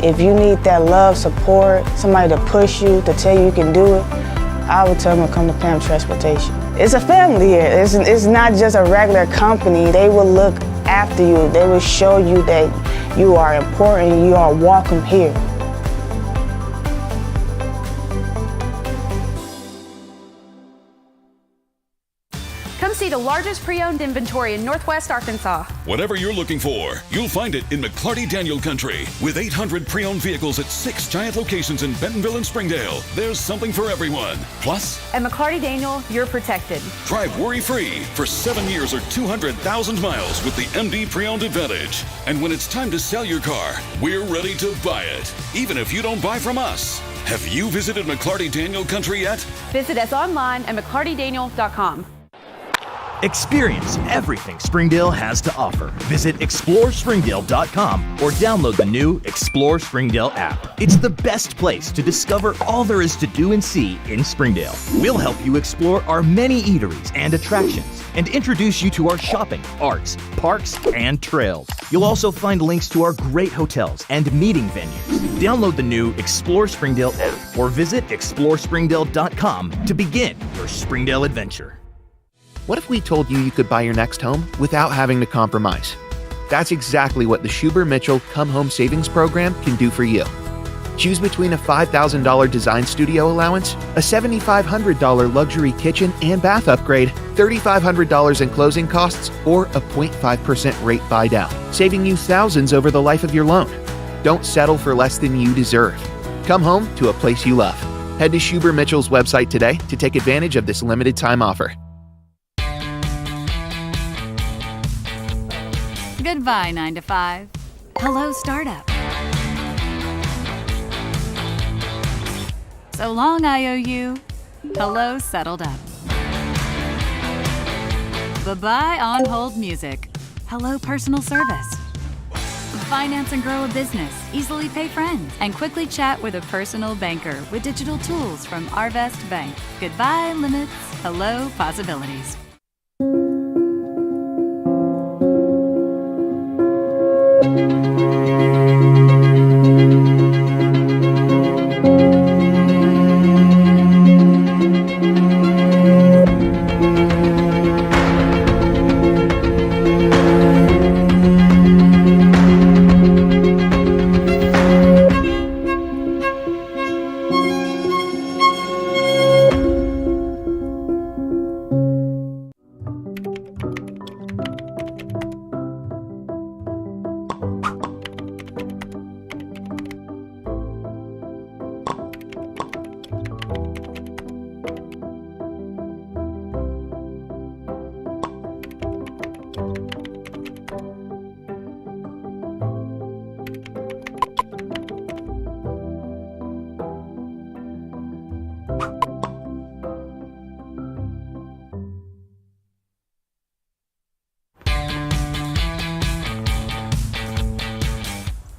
If you need that love, support, somebody to push you, to tell you can do it, I would tell them to come to Pam Transportation. It's a family here. It's not just a regular company. They will look after you. They will show you that you are important, you are welcome here. Come see the largest pre-owned inventory in Northwest Arkansas. Whatever you're looking for, you'll find it in McClarty-Daniel Country. With 800 pre-owned vehicles at 6 giant locations in Bentonville and Springdale, there's something for everyone. Plus, At McClarty-Daniel, you're protected. drive worry-free for 7 years or 200,000 miles with the MD Pre-Owned Advantage. And when it's time to sell your car, we're ready to buy it, even if you don't buy from us. Have you visited McClarty-Daniel Country yet? Visit us online at McClartyDaniel.com. Experience everything Springdale has to offer. Visit ExploreSpringdale.com or download the new Explore Springdale app. It's the best place to discover all there is to do and see in Springdale. We'll help you explore our many eateries and attractions and introduce you to our shopping, arts, parks, and trails. You'll also find links to our great hotels and meeting venues. Download the new Explore Springdale app or visit ExploreSpringdale.com to begin your Springdale adventure. What if we told you you could buy your next home without having to compromise? That's exactly what the Schuber-Mitchell Come Home Savings Program can do for you. Choose between a $5,000 design studio allowance, a $7,500 luxury kitchen and bath upgrade, $3,500 in closing costs, or a 0.5% rate buy down, saving you thousands over the life of your loan. Don't settle for less than you deserve. Come home to a place you love. Head to Schuber-Mitchell's website today to take advantage of this limited time offer. Goodbye, 9 to 5. Hello, startup. So long, IOU. Hello, settled up. Bye-bye, on hold music. Hello, personal service. Finance and grow a business, easily pay friends, and quickly chat with a personal banker with digital tools from Arvest Bank. Goodbye, limits. Hello, possibilities.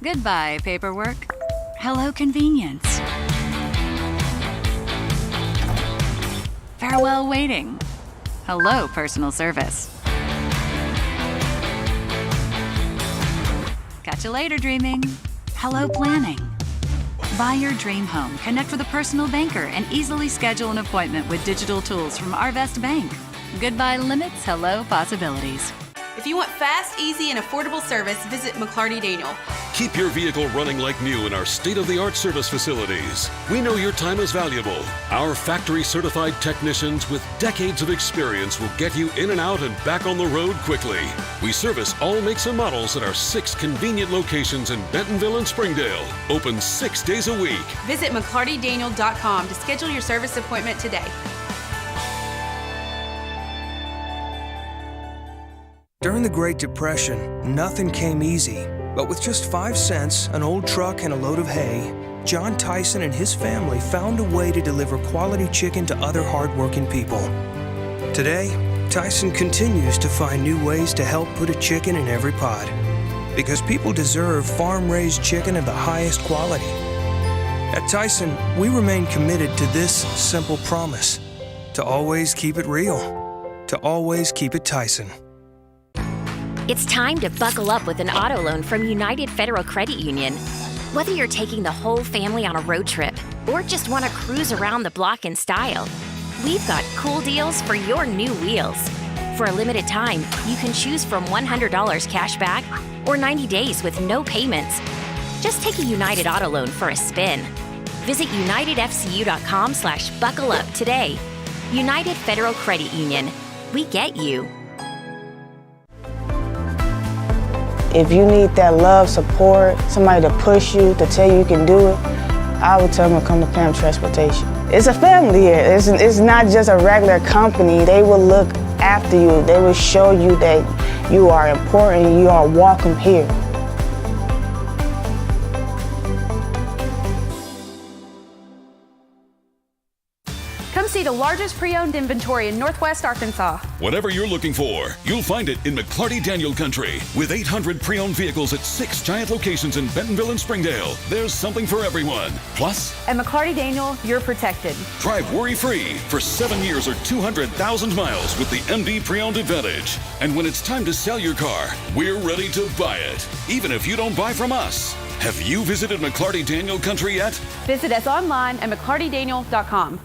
Goodbye, paperwork. Hello, convenience. Farewell, waiting. Hello, personal service. Catch you later, dreaming. Hello, planning. Buy your dream home, connect with a personal banker, and easily schedule an appointment with digital tools from Arvest Bank. Goodbye, limits. Hello, possibilities. If you want fast, easy, and affordable service, visit McClarty-Daniel. Keep your vehicle running like new in our state-of-the-art service facilities. We know your time is valuable. Our factory-certified technicians with decades of experience will get you in and out and back on the road quickly. We service all makes and models at our 6 convenient locations in Bentonville and Springdale. Open 6 days a week. Visit McClartyDaniel.com to schedule your service appointment today. During the Great Depression, nothing came easy. But with just 5 cents, an old truck, and a load of hay, John Tyson and his family found a way to deliver quality chicken to other hardworking people. Today, Tyson continues to find new ways to help put a chicken in every pot. Because people deserve farm-raised chicken of the highest quality. At Tyson, we remain committed to this simple promise: to always keep it real, to always keep it Tyson. It's time to buckle up with an auto loan from United Federal Credit Union. Whether you're taking the whole family on a road trip or just want to cruise around the block in style, we've got cool deals for your new wheels. For a limited time, you can choose from $100 cash back or 90 days with no payments. Just take a United Auto Loan for a spin. Visit unitedfcu.com/buckle up today. United Federal Credit Union. We get you. If you need that love, support, somebody to push you, to tell you can do it, I would tell them to come to Pam Transportation. It's a family here. It's not just a regular company. They will look after you. They will show you that you are important, you are welcome here. Come see the largest pre-owned inventory in Northwest Arkansas. Whatever you're looking for, you'll find it in McClarty-Daniel Country. With 800 pre-owned vehicles at 6 giant locations in Bentonville and Springdale, there's something for everyone. Plus, At McClarty-Daniel, you're protected. drive worry-free for 7 years or 200,000 miles with the MD Pre-Owned Advantage. And when it's time to sell your car, we're ready to buy it, even if you don't buy from us. Have you visited McClarty-Daniel Country yet? Visit us online at mcclartydaniel.com.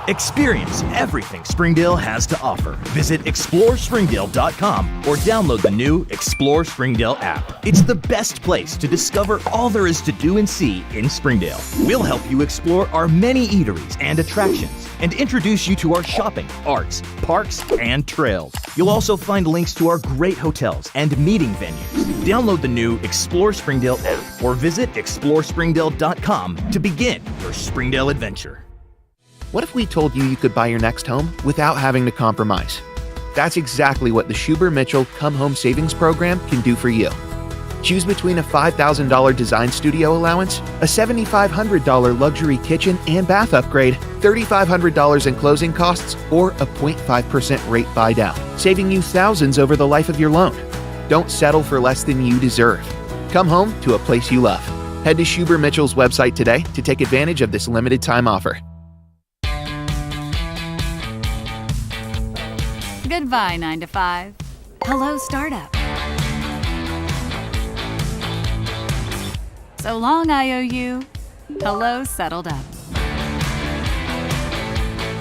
Experience everything Springdale has to offer. Visit ExploreSpringdale.com or download the new Explore Springdale app. It's the best place to discover all there is to do and see in Springdale. We'll help you explore our many eateries and attractions and introduce you to our shopping, arts, parks, and trails. You'll also find links to our great hotels and meeting venues. Download the new Explore Springdale app or visit ExploreSpringdale.com to begin your Springdale adventure. What if we told you you could buy your next home without having to compromise? That's exactly what the Schubert-Mitchell Come Home Savings Program can do for you. Choose between a $5,000 design studio allowance, a $7,500 luxury kitchen and bath upgrade, $3,500 in closing costs, or a 0.5% rate buy down, saving you thousands over the life of your loan. Don't settle for less than you deserve. Come home to a place you love. Head to Schubert-Mitchell's website today to take advantage of this limited time offer. Goodbye, 9 to 5. Hello, startup. So long, IOU. Hello, settled up.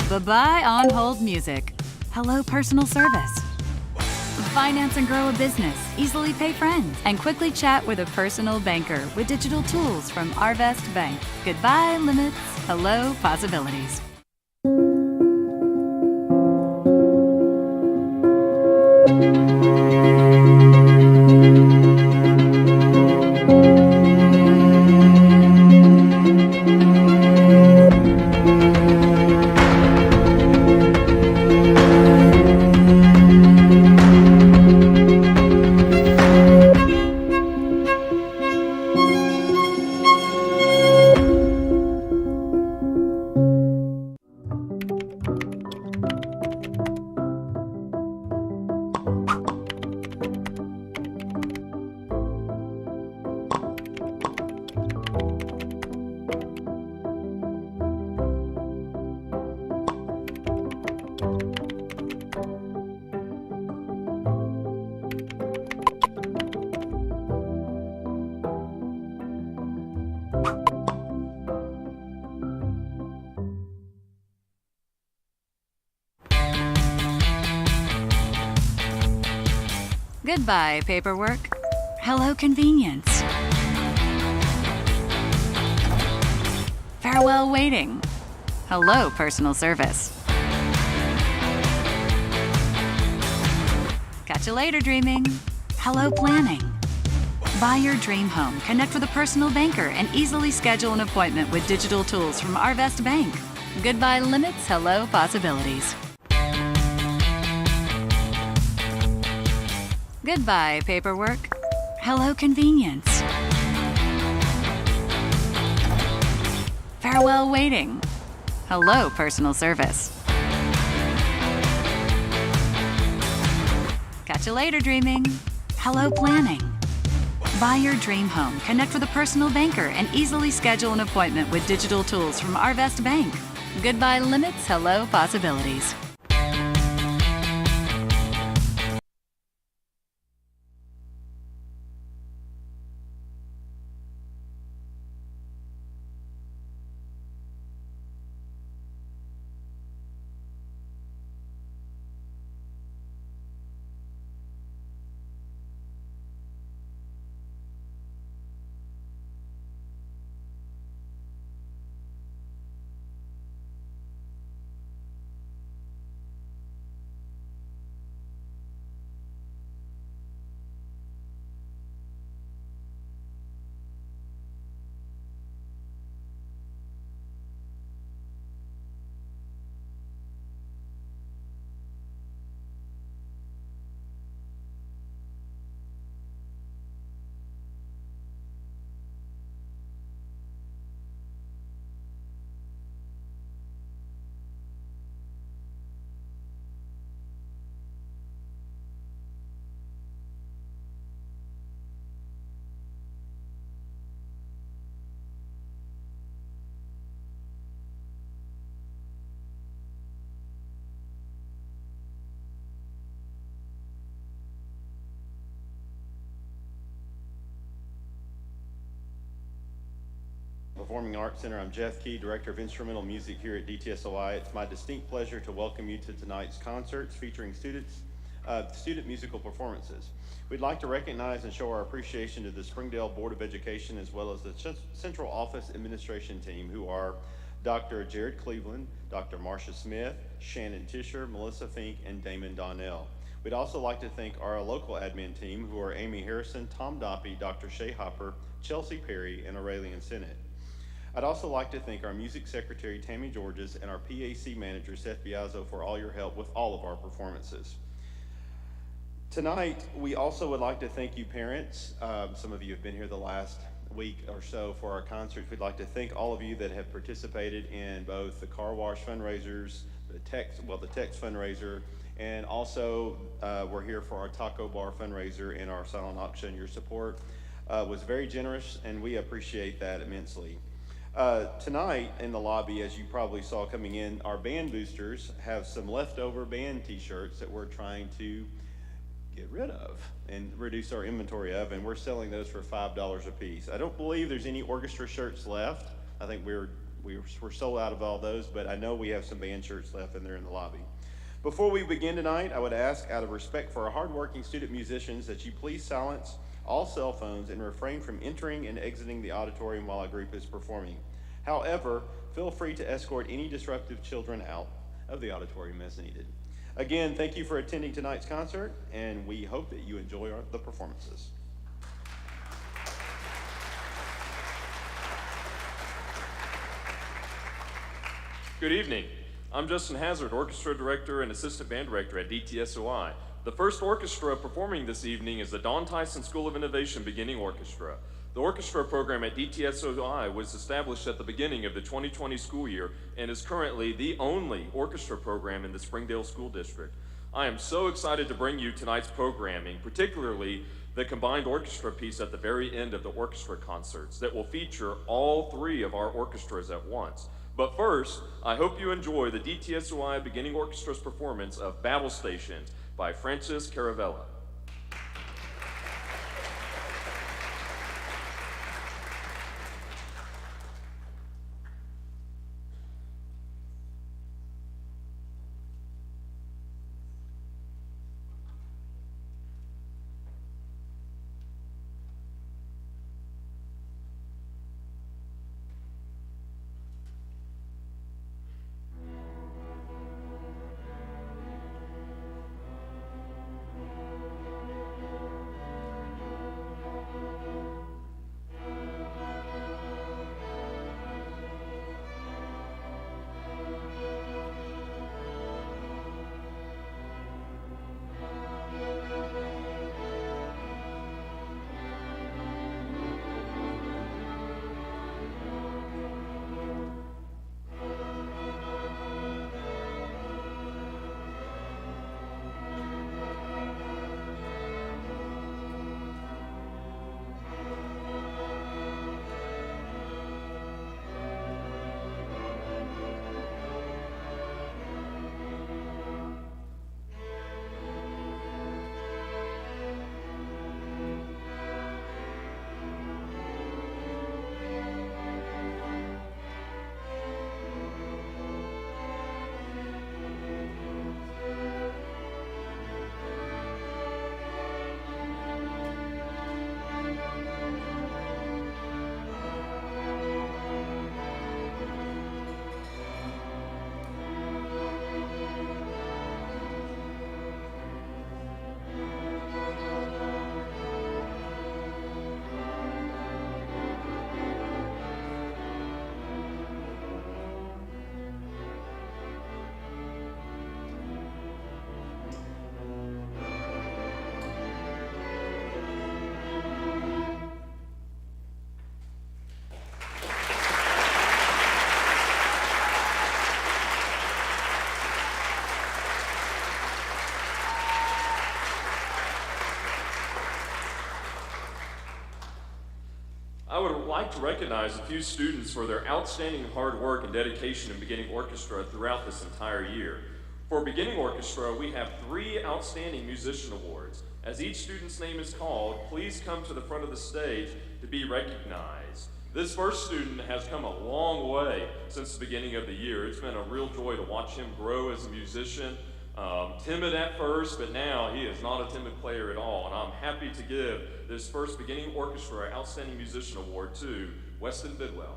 Bye-bye, on hold music. Hello, personal service. Finance and grow a business, easily pay friends, and quickly chat with a personal banker with digital tools from Arvest Bank. Goodbye, limits. Hello, possibilities. Goodbye, paperwork. Hello, convenience. Farewell, waiting. Hello, personal service. Catch you later, dreaming. Hello, planning. Buy your dream home, connect with a personal banker, and easily schedule an appointment with digital tools from Arvest Bank. Goodbye, limits. Hello, possibilities. Goodbye, paperwork. Hello, convenience. Farewell, waiting. Hello, personal service. Catch you later, dreaming. Hello, planning. Buy your dream home, connect with a personal banker, and easily schedule an appointment with digital tools from Arvest Bank. Goodbye, limits. Hello, possibilities. Performing Arts Center. I'm Jeff Key, Director of Instrumental Music here at DTSOI. It's my distinct pleasure to welcome you to tonight's concerts featuring student musical performances. We'd like to recognize and show our appreciation to the Springdale Board of Education as well as the Central Office Administration team, who are Dr. Jared Cleveland, Dr. Marcia Smith, Shannon Tisher, Melissa Fink, and Damon Donnell. We'd also like to thank our local admin team, who are Amy Harrison, Tom Doppy, Dr. Shay Hopper, Chelsea Perry, and Aurelian Sinnott. I'd also like to thank our music secretary, Tammy Georges, and our PAC manager, Seth Biazzo, for all your help with all of our performances. Tonight, we also would like to thank you parents. Some of you have been here the last week or so for our concerts. We'd like to thank all of you that have participated in both the car wash fundraisers, the text fundraiser, and also we're here for our taco bar fundraiser and our silent auction. Your support was very generous, and we appreciate that immensely. Tonight in the lobby, as you probably saw coming in, our band boosters have some leftover band t-shirts that we're trying to get rid of and reduce our inventory of, and we're selling those for $5 a piece. I don't believe there's any orchestra shirts left. I think we're sold out of all those, but I know we have some band shirts left and they're in the lobby. Before we begin tonight, I would ask, out of respect for our hardworking student musicians, that you please silence all cell phones and refrain from entering and exiting the auditorium while a group is performing. However, feel free to escort any disruptive children out of the auditorium as needed. Again, thank you for attending tonight's concert, and we hope that you enjoy the performances. Good evening. I'm Justin Hazard, Orchestra Director and Assistant Band Director at DTSOI. The first orchestra performing this evening is the Don Tyson School of Innovation Beginning Orchestra. The orchestra program at DTSOI was established at the beginning of the 2020 school year and is currently the only orchestra program in the Springdale School District. I am so excited to bring you tonight's programming, particularly the combined orchestra piece at the very end of the orchestra concerts that will feature all three of our orchestras at once. But first, I hope you enjoy the DTSOI Beginning Orchestra's performance of Battle Stations by Francis Caravella. I would like to recognize a few students for their outstanding hard work and dedication in Beginning Orchestra throughout this entire year. For Beginning Orchestra, we have 3 Outstanding Musician Awards. As each student's name is called, please come to the front of the stage to be recognized. This first student has come a long way since the beginning of the year. It's been a real joy to watch him grow as a musician. Timid at first, but now he is not a timid player at all. And I'm happy to give this first Beginning Orchestra Outstanding Musician Award to Weston Bidwell.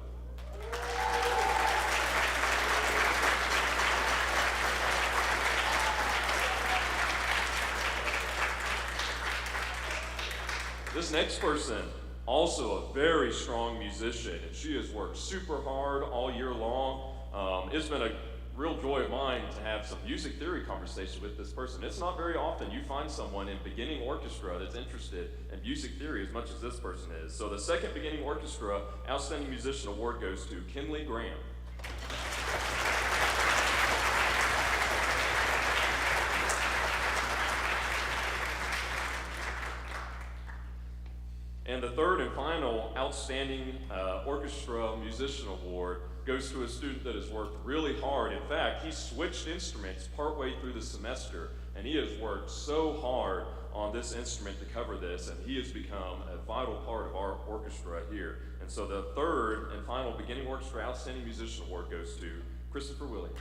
This next person, also a very strong musician, and she has worked super hard all year long. It's been a real joy of mine to have some music theory conversation with this person. It's not very often you find someone in beginning orchestra that's interested in music theory as much as this person is. So the second Beginning Orchestra Outstanding Musician Award goes to Kinley Graham. And the third and final Outstanding Orchestra Musician Award goes to a student that has worked really hard. In fact, he switched instruments partway through the semester, and he has worked so hard on this instrument to cover this, and he has become a vital part of our orchestra here. And so the third and final Beginning Orchestra Outstanding Musician Award goes to Christopher Williams.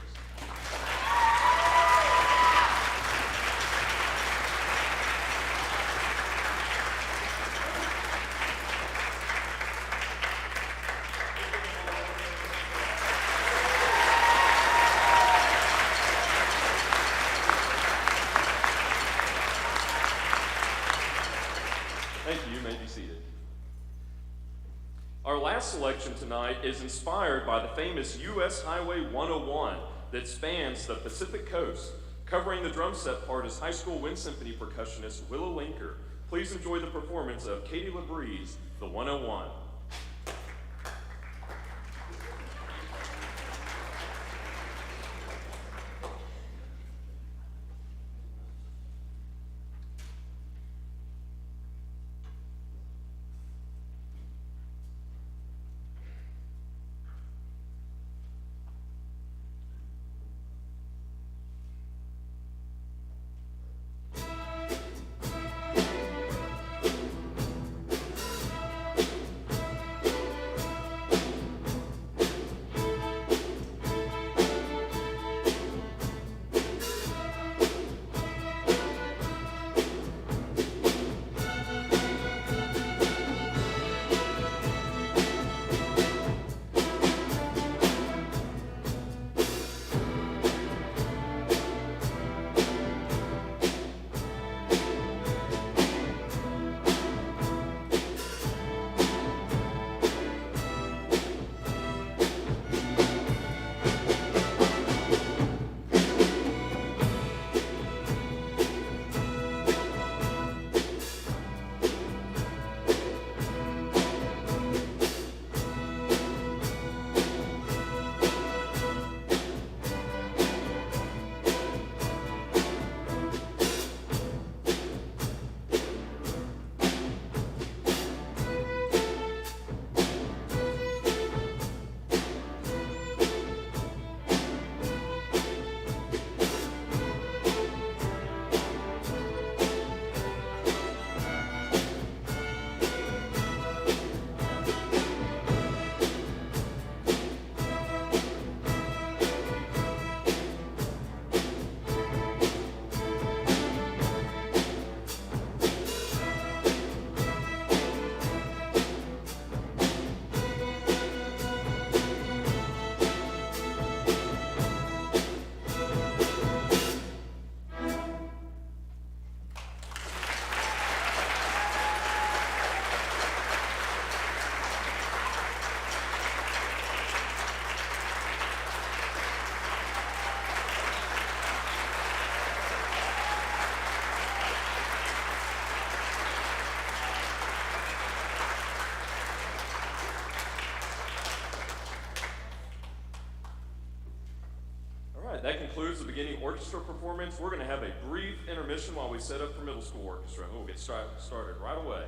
Our last selection tonight is inspired by the famous U.S. Highway 101 that spans the Pacific Coast. Covering the drum set part is high school wind symphony percussionist Willow Linker. Please enjoy the performance of Katie LaBrie's The 101. That concludes the beginning orchestra performance. We're going to have a brief intermission while we set up for middle school orchestra. We'll get started right away.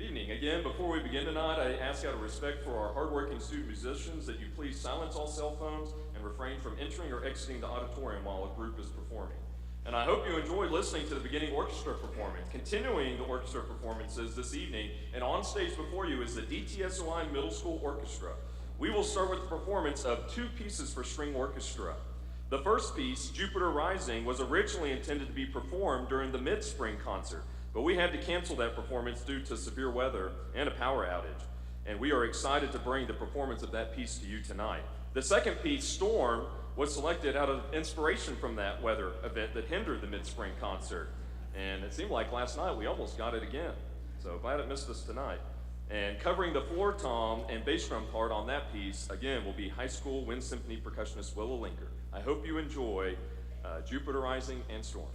Good evening. Again, before we begin tonight, I ask out of respect for our hardworking student musicians that you please silence all cell phones and refrain from entering or exiting the auditorium while a group is performing. And I hope you enjoyed listening to the beginning orchestra performance. Continuing the orchestra performances this evening, and on stage before you is the DTSOI Middle School Orchestra. We will start with the performance of 2 pieces for string orchestra. The first piece, Jupiter Rising, was originally intended to be performed during the mid-spring concert, but we had to cancel that performance due to severe weather and a power outage. And we are excited to bring the performance of that piece to you tonight. The second piece, Storm, was selected out of inspiration from that weather event that hindered the mid-spring concert. And it seemed like last night we almost got it again. So glad it missed us tonight. And covering the floor tom and bass drum part on that piece, again, will be high school wind symphony percussionist Willa Linker. I hope you enjoy Jupiter Rising and Storm.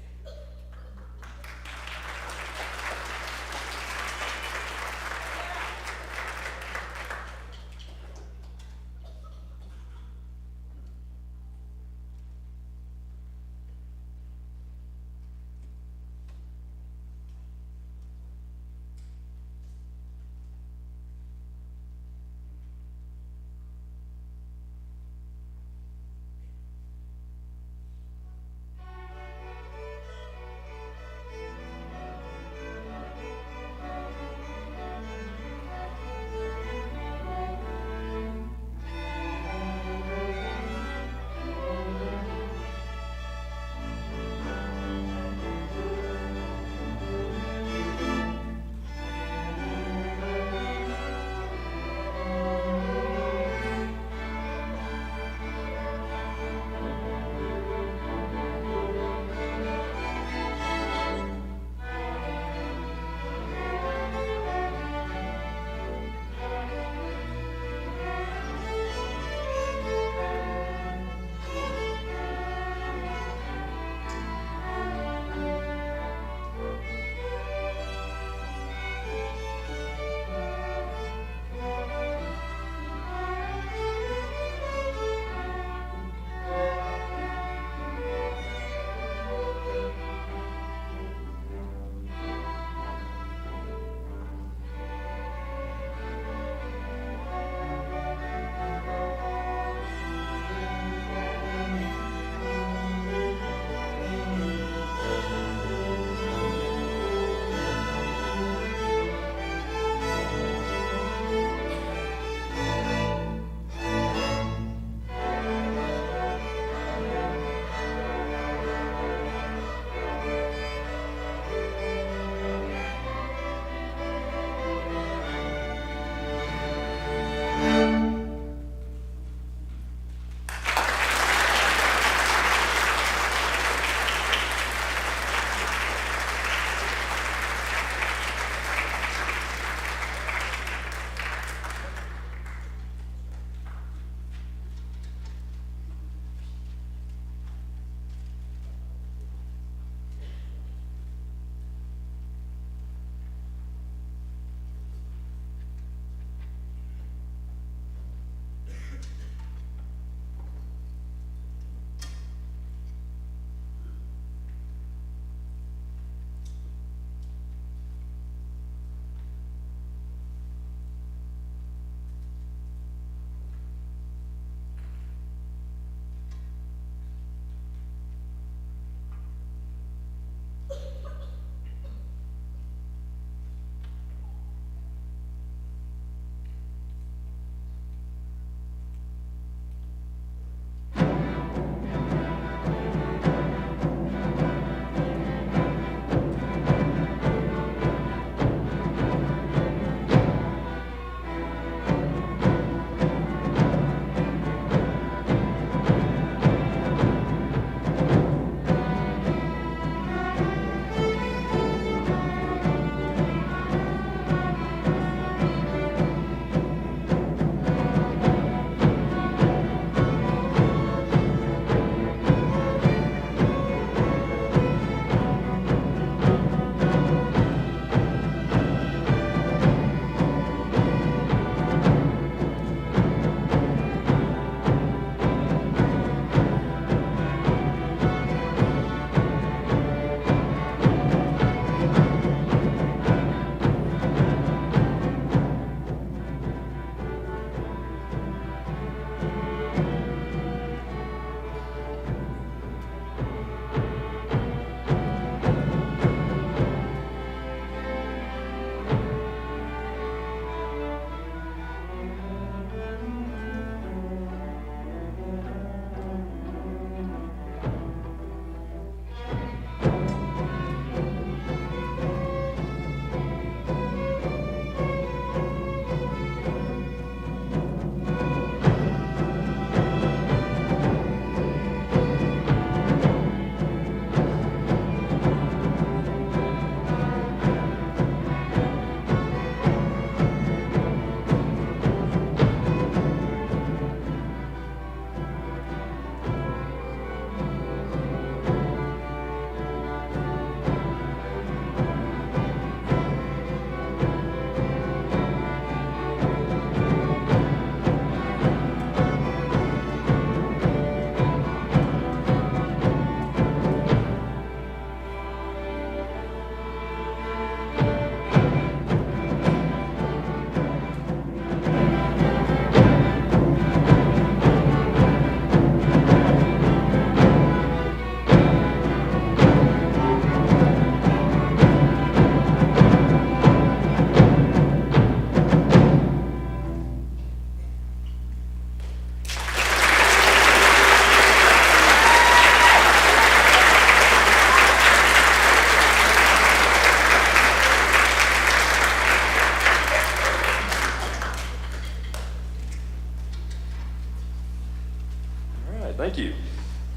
Thank you.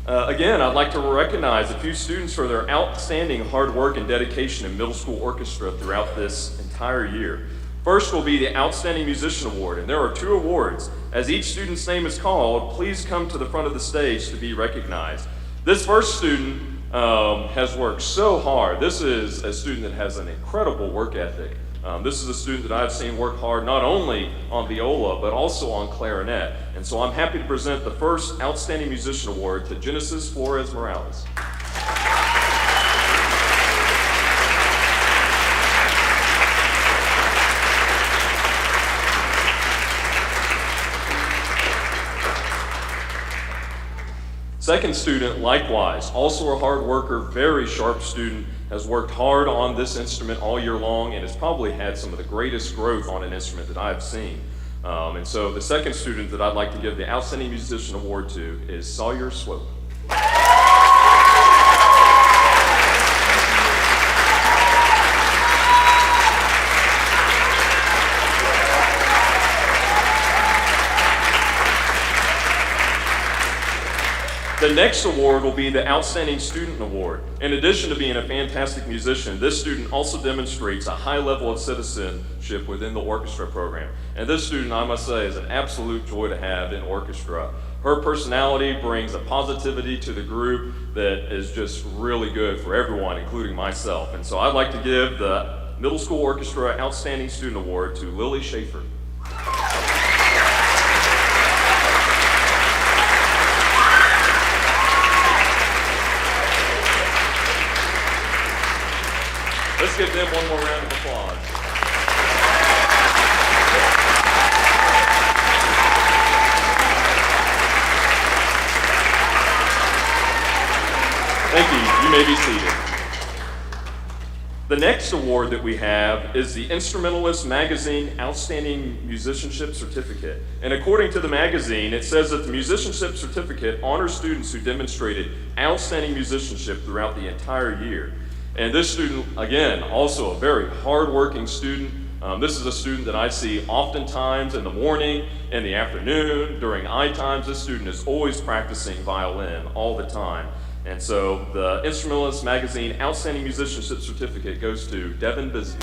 Again, I'd like to recognize a few students for their outstanding hard work and dedication in middle school orchestra throughout this entire year. First will be the Outstanding Musician Award, and there are 2 awards. As each student's name is called, please come to the front of the stage to be recognized. This first student has worked so hard. This is a student that has an incredible work ethic. This is a student that I've seen work hard not only on viola, but also on clarinet. And so I'm happy to present the first Outstanding Musician Award to Genesis Flores Morales. Second student, likewise, also a hard worker, very sharp student, has worked hard on this instrument all year long and has probably had some of the greatest growth on an instrument that I've seen. And so the second student that I'd like to give the Outstanding Musician Award to is Sawyer Swope. The next award will be the Outstanding Student Award. In addition to being a fantastic musician, this student also demonstrates a high level of citizenship within the orchestra program. And this student, I must say, is an absolute joy to have in orchestra. Her personality brings a positivity to the group that is just really good for everyone, including myself. And so I'd like to give the Middle School Orchestra Outstanding Student Award to Lily Schaefer. Let's give them one more round of applause. Thank you. You may be seated. The next award that we have is the Instrumentalist Magazine Outstanding Musicianship Certificate. And according to the magazine, it says that the musicianship certificate honors students who demonstrated outstanding musicianship throughout the entire year. And this student, again, also a very hard-working student. This is a student that I see oftentimes in the morning, in the afternoon, during eye times. This student is always practicing violin all the time. And so the Instrumentalist Magazine Outstanding Musicianship Certificate goes to Devin Busy.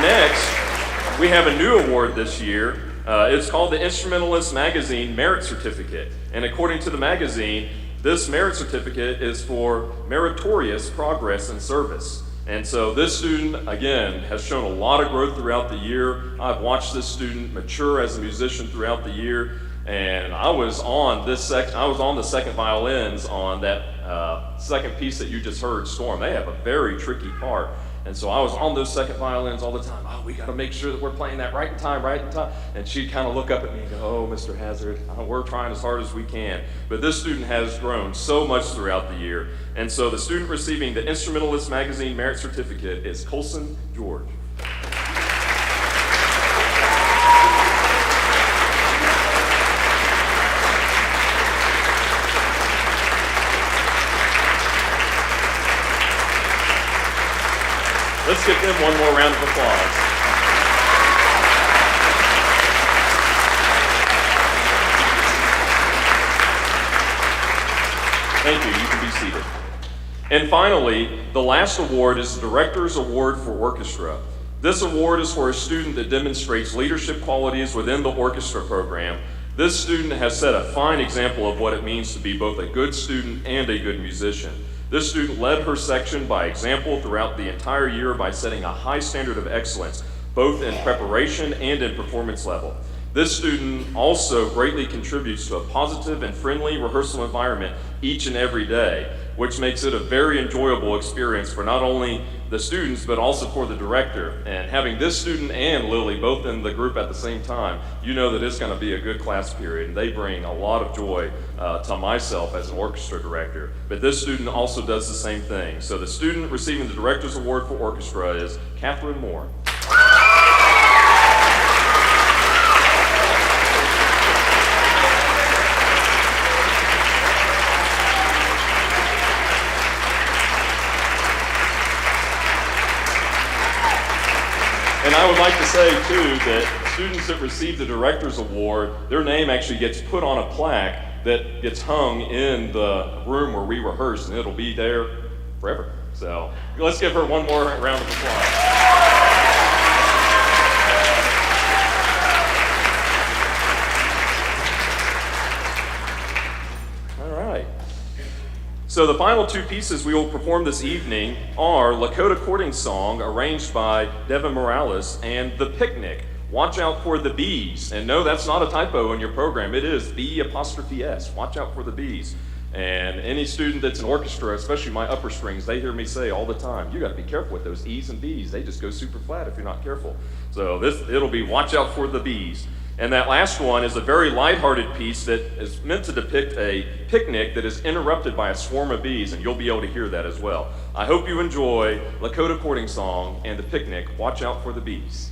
Next, we have a new award this year. It's called the Instrumentalist Magazine Merit Certificate. And according to the magazine, this merit certificate is for meritorious progress and service. And so this student, again, has shown a lot of growth throughout the year. I've watched this student mature as a musician throughout the year. And I was on the second violins on that second piece that you just heard, Storm. They have a very tricky part. And so I was on those second violins all the time. Oh, we got to make sure that we're playing that right in time, right in time. And she'd kind of look up at me and go, oh, Mr. Hazard, we're trying as hard as we can. But this student has grown so much throughout the year. And so the student receiving the Instrumentalist Magazine Merit Certificate is Colson George. Let's give them one more round of applause. Thank you. You can be seated. And finally, the last award is the Director's Award for Orchestra. This award is for a student that demonstrates leadership qualities within the orchestra program. This student has set a fine example of what it means to be both a good student and a good musician. This student led her section by example throughout the entire year by setting a high standard of excellence, both in preparation and in performance level. This student also greatly contributes to a positive and friendly rehearsal environment each and every day, which makes it a very enjoyable experience for not only the students, but also for the director. And having this student and Lily both in the group at the same time, you know that it's going to be a good class period, and they bring a lot of joy to myself as an orchestra director. But this student also does the same thing. So the student receiving the Director's Award for Orchestra is Catherine Moore. say, too, that students that receive the Director's Award, their name actually gets put on a plaque that gets hung in the room where we rehearse, and it'll be there forever. So let's give her one more round of applause. So the final two pieces we will perform this evening are Lakota Courting Song, arranged by Devin Morales, and The Picnic, Watch Out for the Bees. And no, that's not a typo in your program. It is B''S. Watch out for the bees. And any student that's in orchestra, especially my upper strings, they hear me say all the time, you gotta be careful with those E's and B's. They just go super flat if you're not careful. So it'll be Watch Out for the Bees. And that last one is a very lighthearted piece that is meant to depict a picnic that is interrupted by a swarm of bees, and you'll be able to hear that as well. I hope you enjoy Lakota Courting Song and The Picnic, Watch Out for the Bees.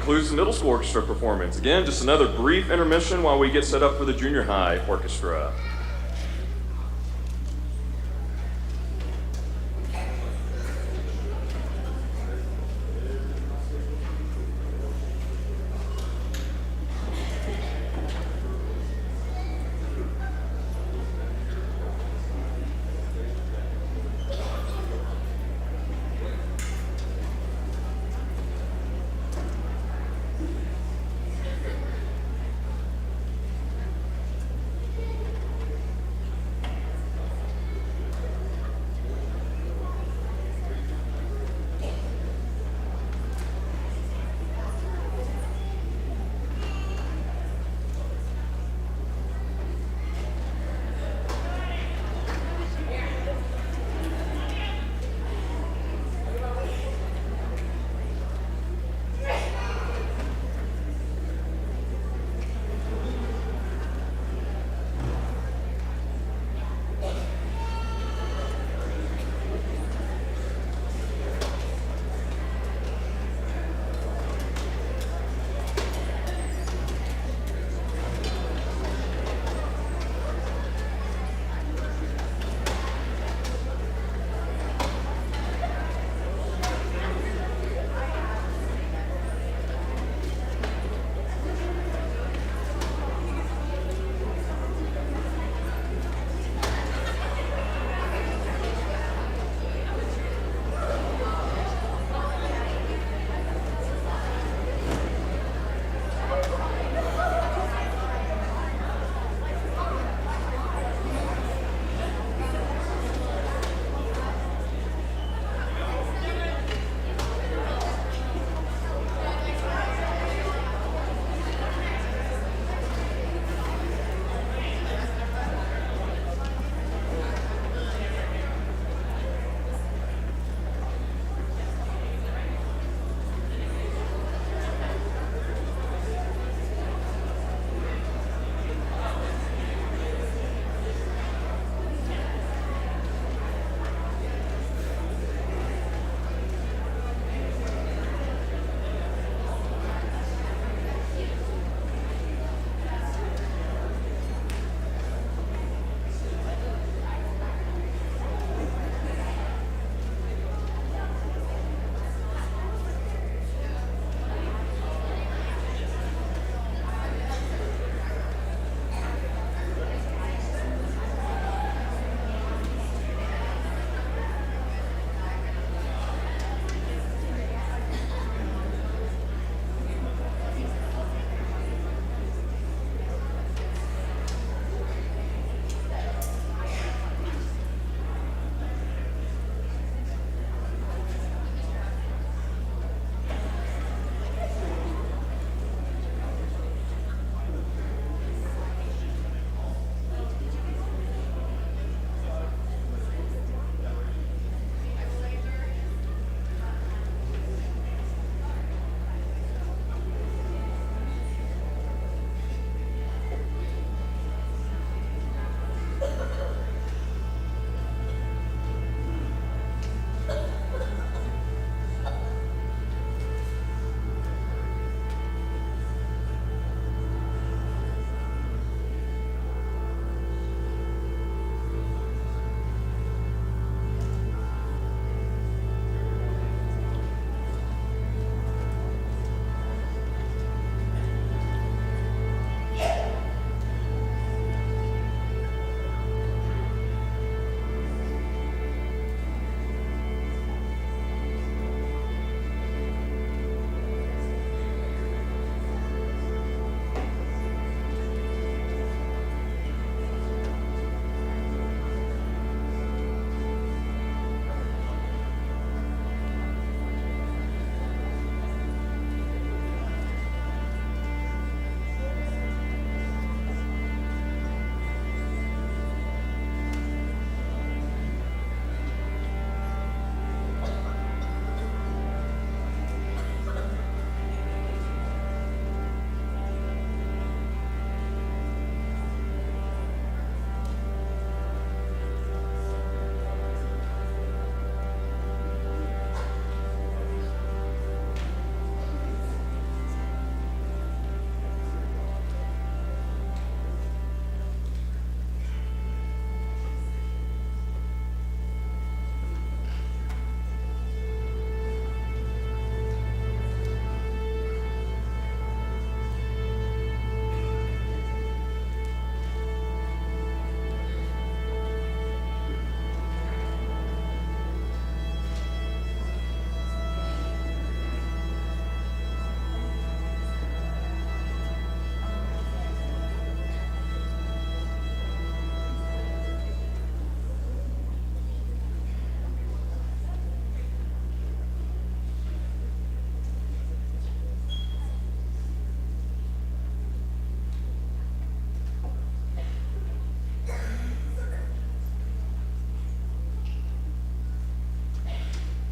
concludes the middle school orchestra performance. Again, just another brief intermission while we get set up for the junior high orchestra.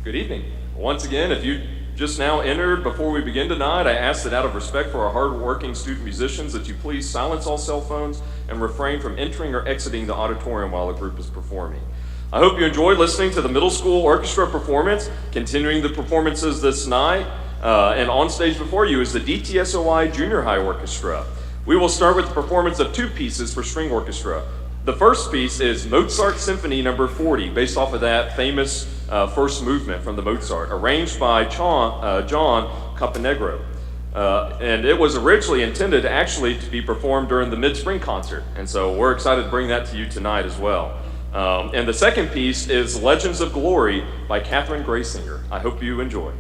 Good evening. Once again, if you just now entered before we begin tonight, I ask that out of respect for our hard-working student musicians that you please silence all cell phones and refrain from entering or exiting the auditorium while the group is performing. I hope you enjoyed listening to the middle school orchestra performance. Continuing the performances this night, and on stage before you is the DTSOI Junior High Orchestra. We will start with the performance of two pieces for string orchestra. The first piece is Mozart Symphony No. 40, based off of that famous first movement from the Mozart, arranged by John Campanegro. And it was originally intended actually to be performed during the mid-spring concert, and so we're excited to bring that to you tonight as well. And the second piece is Legends of Glory by Catherine Graysinger. I hope you enjoy.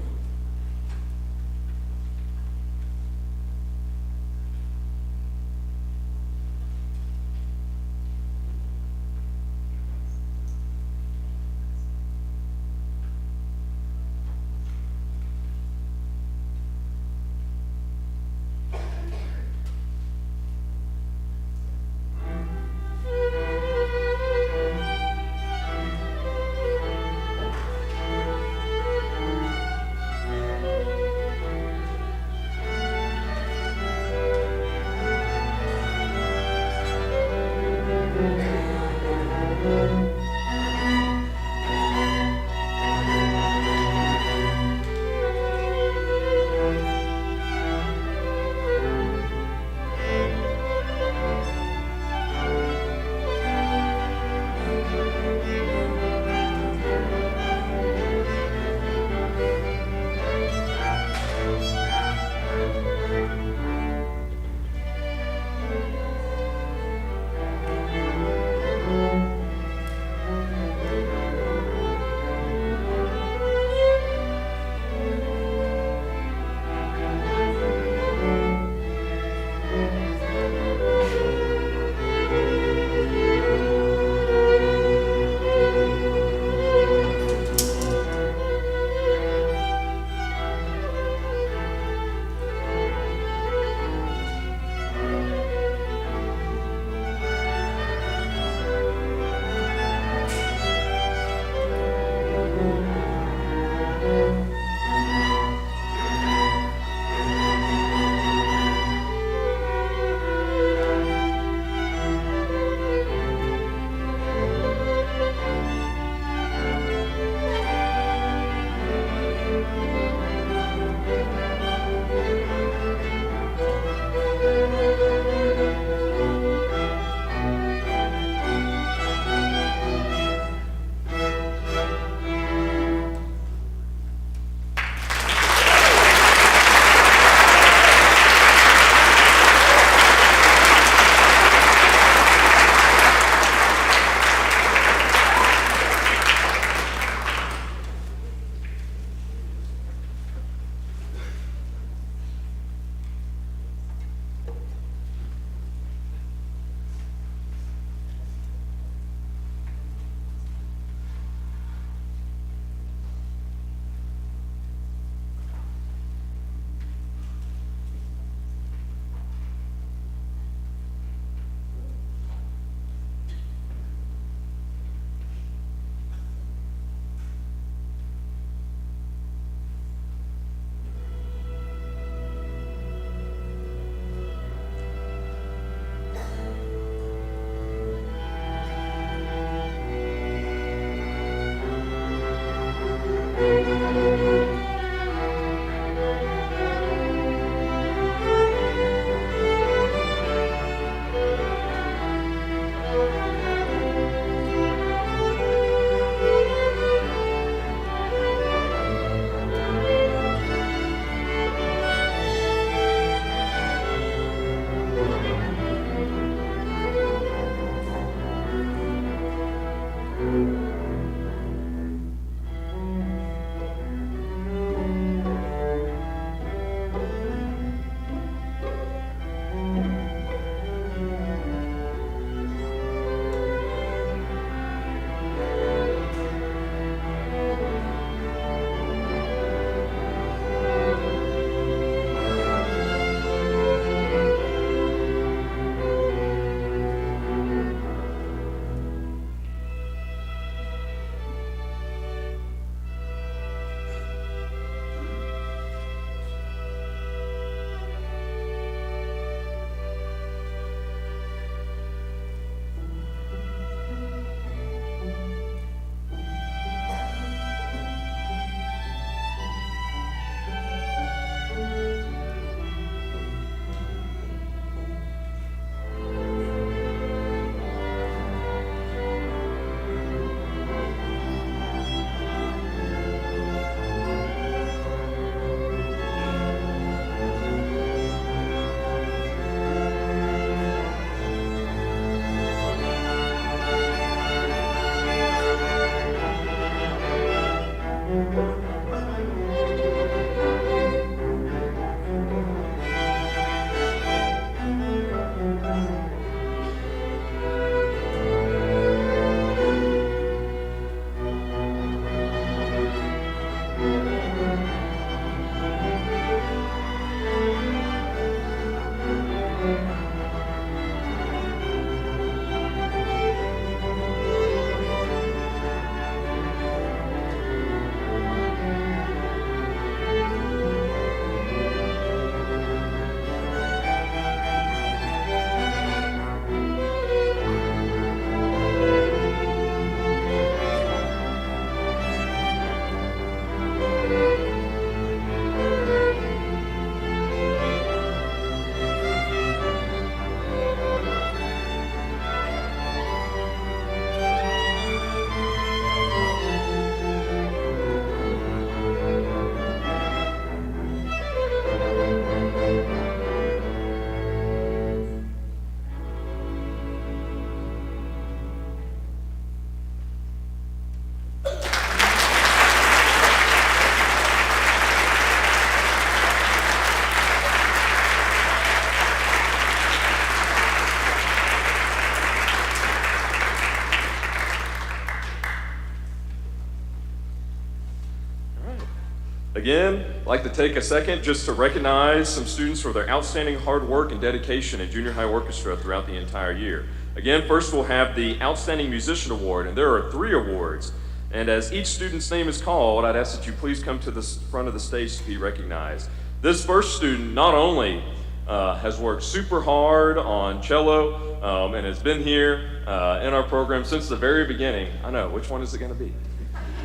again, I'd like to take a second just to recognize some students for their outstanding hard work and dedication in junior high orchestra throughout the entire year. Again, first we'll have the Outstanding Musician Award, and there are 3 awards. And as each student's name is called, I'd ask that you please come to the front of the stage to be recognized. This first student not only has worked super hard on cello and has been here in our program since the very beginning. I know, which one is it going to be?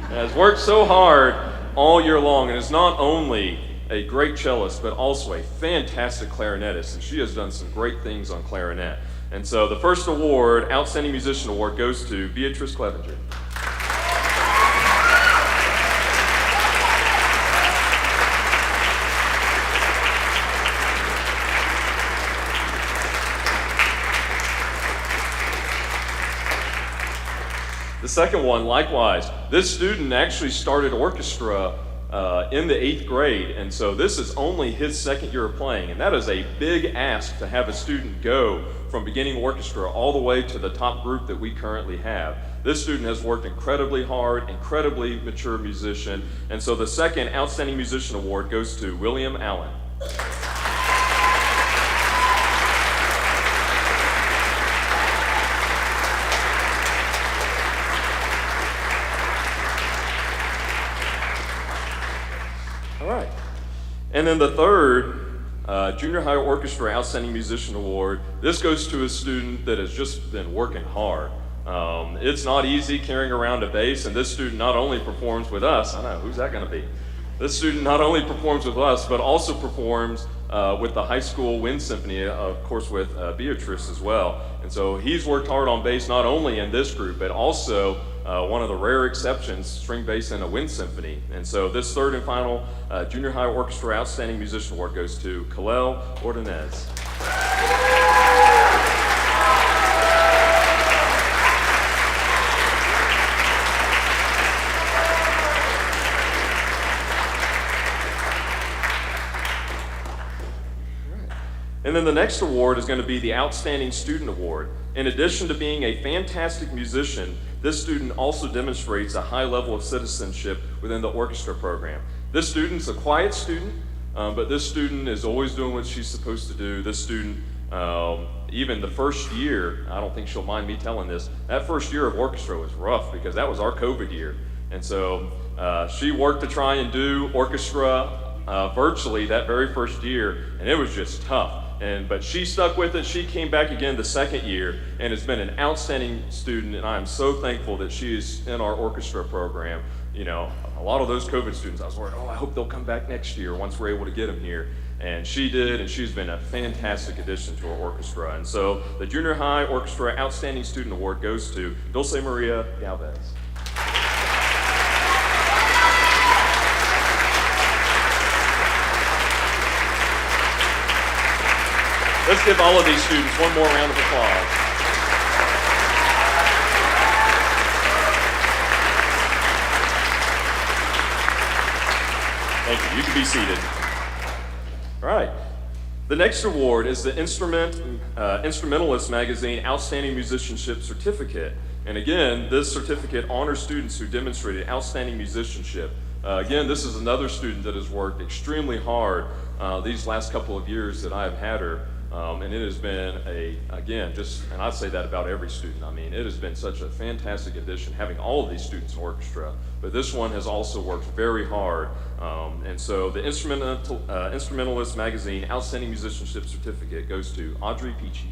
Has worked so hard all year long and is not only a great cellist, but also a fantastic clarinetist, and she has done some great things on clarinet. And so the first award, Outstanding Musician Award, goes to Beatrice Clevenger. The second one, likewise, this student actually started orchestra in the 8th grade, and so this is only his 2nd year of playing, and that is a big ask to have a student go from beginning orchestra all the way to the top group that we currently have. This student has worked incredibly hard, incredibly mature musician, and so the second Outstanding Musician Award goes to William Allen. And then the third, Junior High Orchestra Outstanding Musician Award, this goes to a student that has just been working hard. It's not easy carrying around a bass, and this student not only performs with us, I know, who's that gonna be? This student not only performs with us, but also performs with the high school wind symphony, of course with Beatrice as well. And so he's worked hard on bass not only in this group, but also one of the rare exceptions, string bass in a wind symphony. And so this third and final Junior High Orchestra Outstanding Musician Award goes to Kalel Ordonez. And then the next award is going to be the Outstanding Student Award. In addition to being a fantastic musician, this student also demonstrates a high level of citizenship within the orchestra program. This student's a quiet student, but this student is always doing what she's supposed to do. This student, even the first year, I don't think she'll mind me telling this, that first year of orchestra was rough because that was our COVID year. And so she worked to try and do orchestra virtually that very first year, and it was just tough. But she stuck with it. She came back again the second year and has been an outstanding student, and I am so thankful that she is in our orchestra program. You know, a lot of those COVID students, I was worried, I hope they'll come back next year once we're able to get them here. And she did, and she's been a fantastic addition to our orchestra. And so the Junior High Orchestra Outstanding Student Award goes to Dulce Maria Galvez. Let's give all of these students one more round of applause. Thank you. You can be seated. All right. The next award is the Instrumentalist Magazine Outstanding Musicianship Certificate. And again, this certificate honors students who demonstrated outstanding musicianship. Again, this is another student that has worked extremely hard these last couple of years that I have had her. And it has been and I say that about every student. I mean, it has been such a fantastic addition having all of these students in orchestra, but this one has also worked very hard. And so the Instrumentalist Magazine Outstanding Musicianship Certificate goes to Audrey Peachy.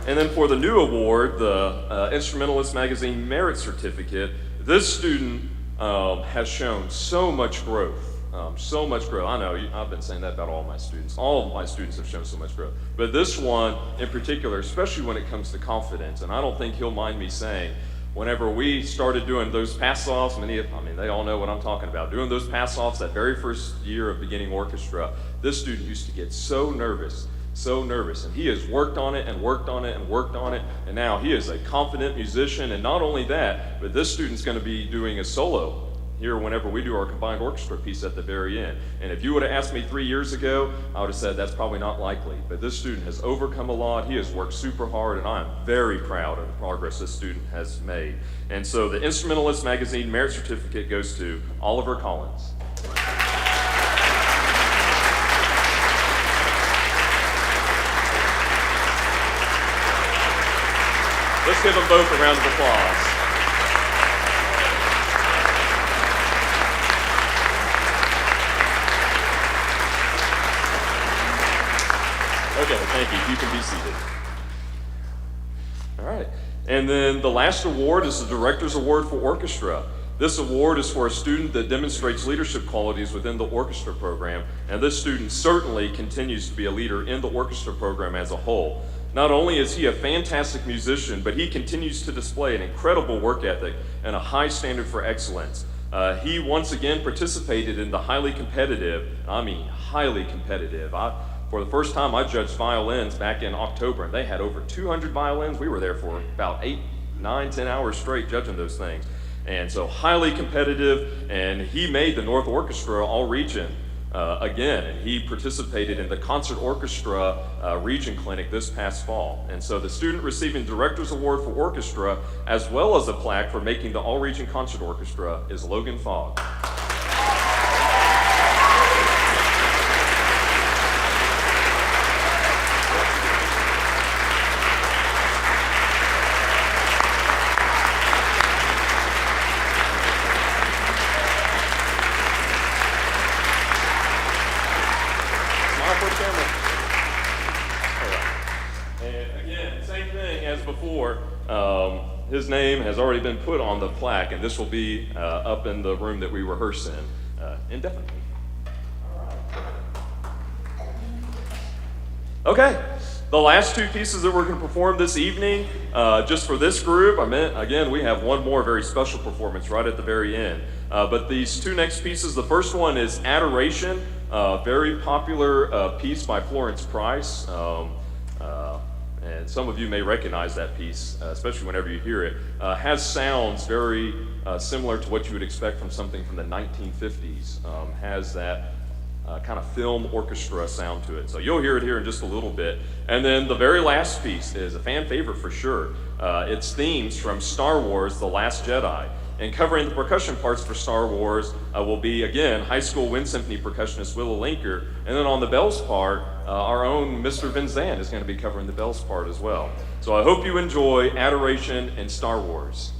And then for the new award, the Instrumentalist Magazine Merit Certificate, this student has shown so much growth, so much growth. I know, I've been saying that about all my students. All of my students have shown so much growth. But this one in particular, especially when it comes to confidence, and I don't think he'll mind me saying, whenever we started doing those pass-offs, they all know what I'm talking about, doing those pass-offs that very first year of beginning orchestra, this student used to get so nervous, and he has worked on it and worked on it and worked on it, and now he is a confident musician. And not only that, but this student's going to be doing a solo here whenever we do our combined orchestra piece at the very end. And if you would have asked me 3 years ago, I would have said that's probably not likely. But this student has overcome a lot. He has worked super hard, and I am very proud of the progress this student has made. And so the Instrumentalist Magazine Merit Certificate goes to Oliver Collins. Let's give them both a round of applause. Okay, thank you. You can be seated. All right. And then the last award is the Director's Award for Orchestra. This award is for a student that demonstrates leadership qualities within the orchestra program, and this student certainly continues to be a leader in the orchestra program as a whole. Not only is he a fantastic musician, but he continues to display an incredible work ethic and a high standard for excellence. He once again participated in the highly competitive, for the first time I judged violins back in October, and they had over 200 violins. We were there for about 8, 9, 10 hours straight judging those things. And so highly competitive, and he made the North Orchestra All-Region again, and he participated in the Concert Orchestra Region Clinic this past fall. And so the student receiving Director's Award for Orchestra, as well as a plaque for making the All-Region Concert Orchestra, is Logan Fogg. His name has already been put on the plaque, and this will be up in the room that we rehearse in indefinitely. Okay, the last two pieces that we're going to perform this evening, just for this group, again, we have one more very special performance right at the very end. But these two next pieces, the first one is Adoration, a very popular piece by Florence Price. And some of you may recognize that piece, especially whenever you hear it. Has sounds very similar to what you would expect from something from the 1950s. Has that kind of film orchestra sound to it. So you'll hear it here in just a little bit. And then the very last piece is a fan favorite for sure. It's themes from Star Wars: The Last Jedi. And covering the percussion parts for Star Wars will be, again, high school wind symphony percussionist Willa Linker. And then on the bells part, our own Mr. Van Zandt is going to be covering the bells part as well. So I hope you enjoy Adoration and Star Wars.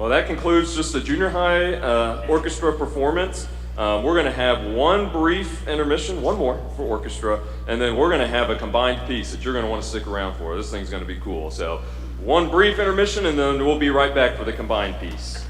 Well, that concludes just the junior high orchestra performance. We're going to have one brief intermission, one more for orchestra, and then we're going to have a combined piece that you're going to want to stick around for. This thing's going to be cool. So one brief intermission, and then we'll be right back for the combined piece.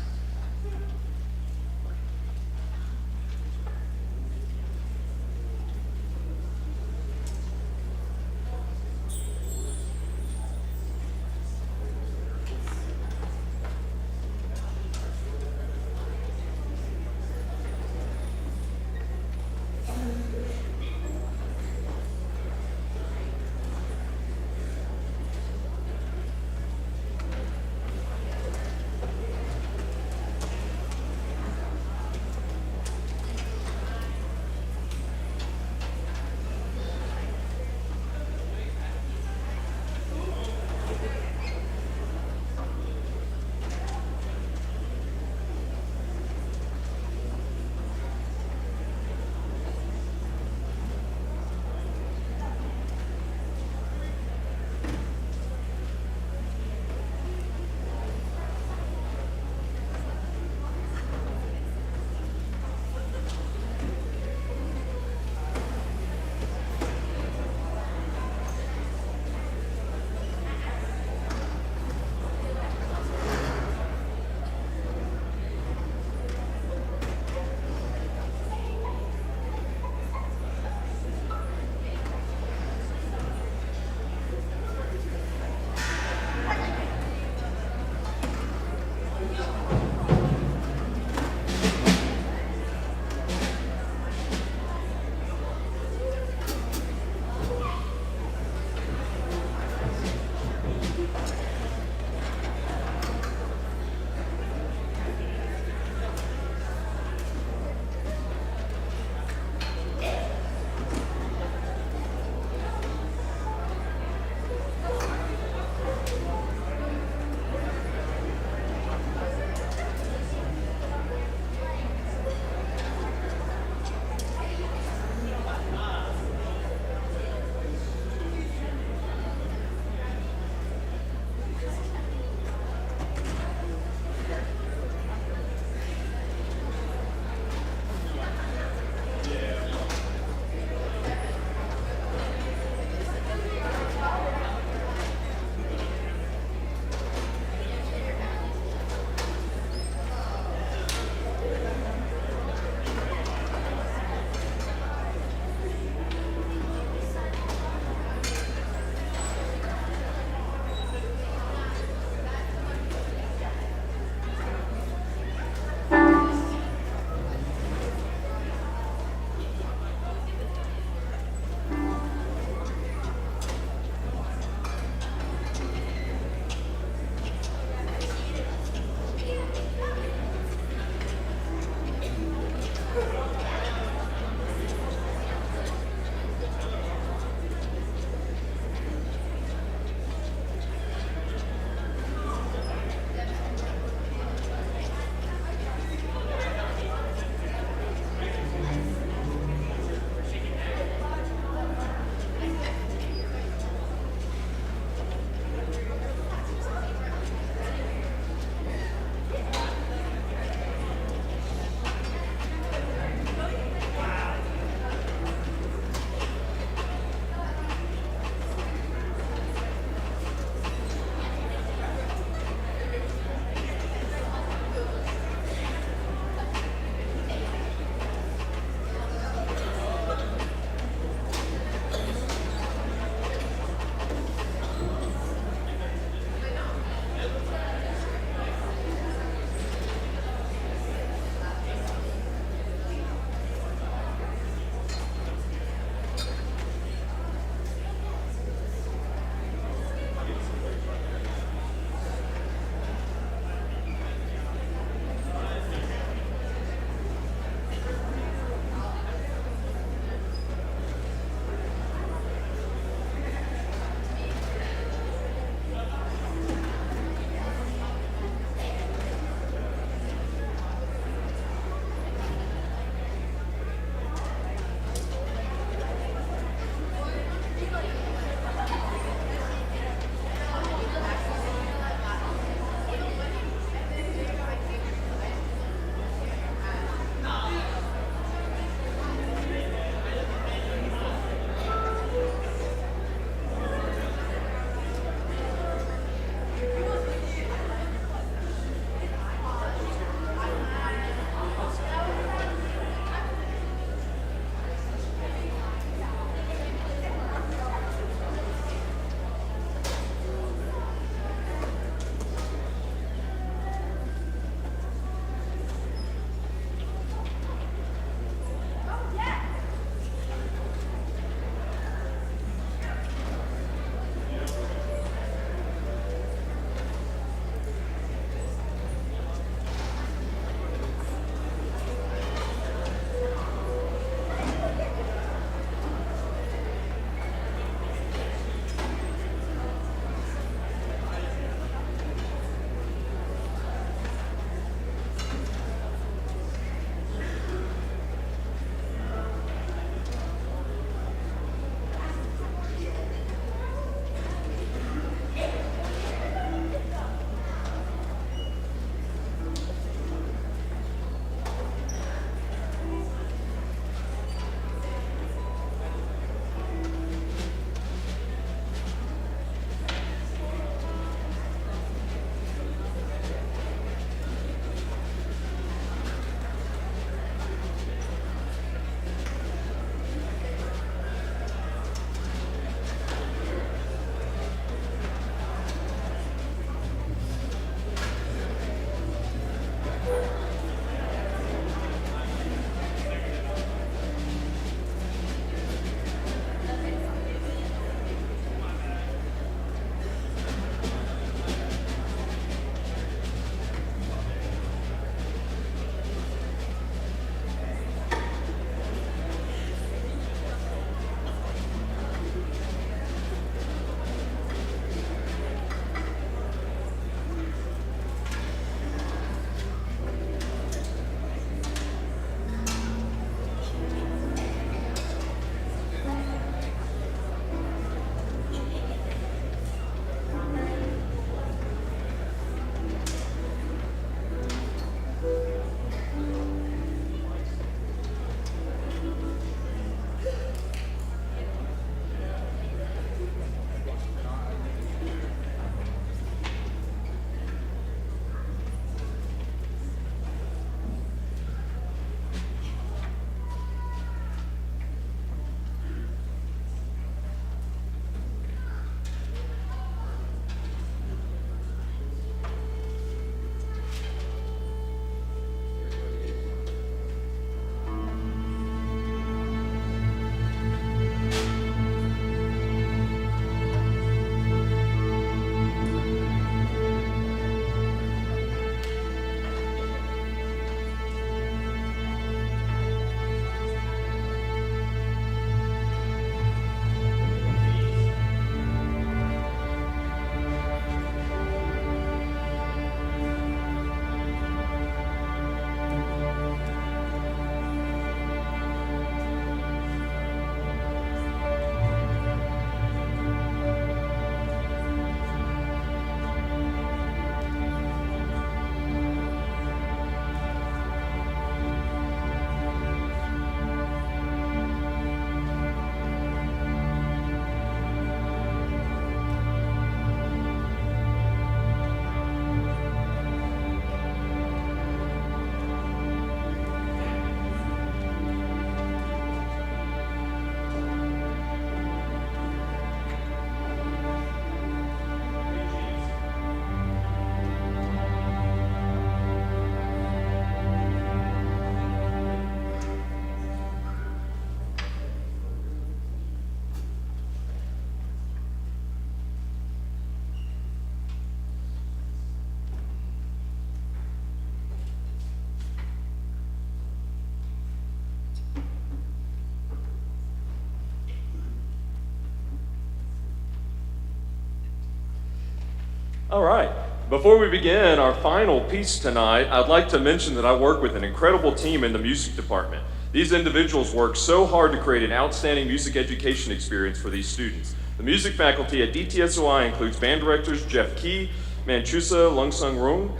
All right. Before we begin our final piece tonight, I'd like to mention that I work with an incredible team in the music department. These individuals work so hard to create an outstanding music education experience for these students. The music faculty at DTSOI includes band directors Jeff Key, Manchusa Lungsung Rung,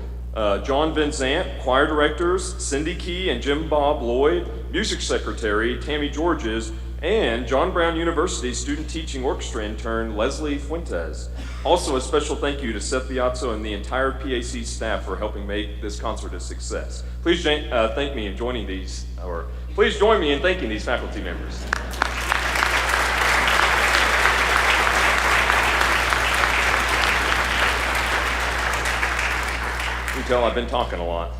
John Van Zant, choir directors Cindy Key and Jim Bob Lloyd, music secretary Tammy Georges, and John Brown University student teaching orchestra intern Leslie Fuentes. Also a special thank you to Seth Biazzo and the entire PAC staff for helping make this concert a success. Please thank me in joining these, or please join me in thanking these faculty members. You can tell I've been talking a lot.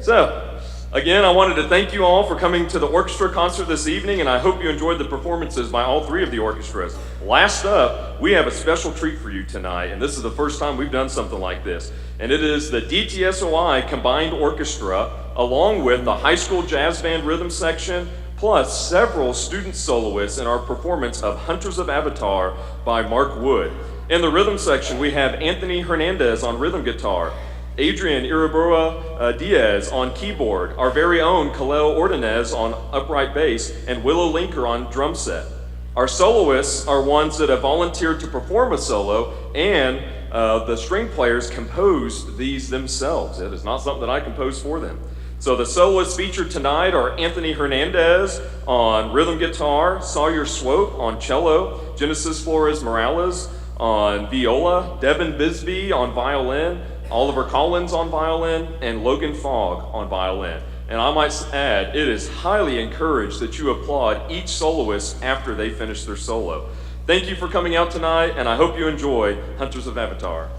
So, again, I wanted to thank you all for coming to the orchestra concert this evening, and I hope you enjoyed the performances by all three of the orchestras. Last up, we have a special treat for you tonight, and this is the first time we've done something like this. And it is the DTSOI Combined Orchestra, along with the High School Jazz Band Rhythm Section, plus several student soloists in our performance of Hunters of Avatar by Mark Wood. In the rhythm section, we have Anthony Hernandez on rhythm guitar, Adrian Iribarra Diaz on keyboard, our very own Kaleo Ordonez on upright bass, and Willow Linker on drum set. Our soloists are ones that have volunteered to perform a solo, and the string players composed these themselves. It is not something that I composed for them. So the soloists featured tonight are Anthony Hernandez on rhythm guitar, Sawyer Swope on cello, Genesis Flores Morales on viola, Devin Bisbee on violin, Oliver Collins on violin, and Logan Fogg on violin. And I might add, it is highly encouraged that you applaud each soloist after they finish their solo. Thank you for coming out tonight, and I hope you enjoy Hunters of Avatar.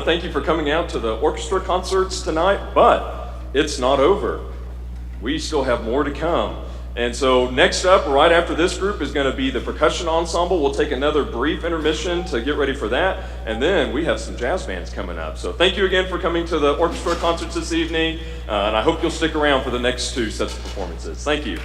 thank you for coming out to the orchestra concerts tonight, but it's not over. We still have more to come. And so next up, right after this group, is going to be the percussion ensemble. We'll take another brief intermission to get ready for that, and then we have some jazz bands coming up. So thank you again for coming to the orchestra concerts this evening, and I hope you'll stick around for the next 2 sets of performances. Thank you.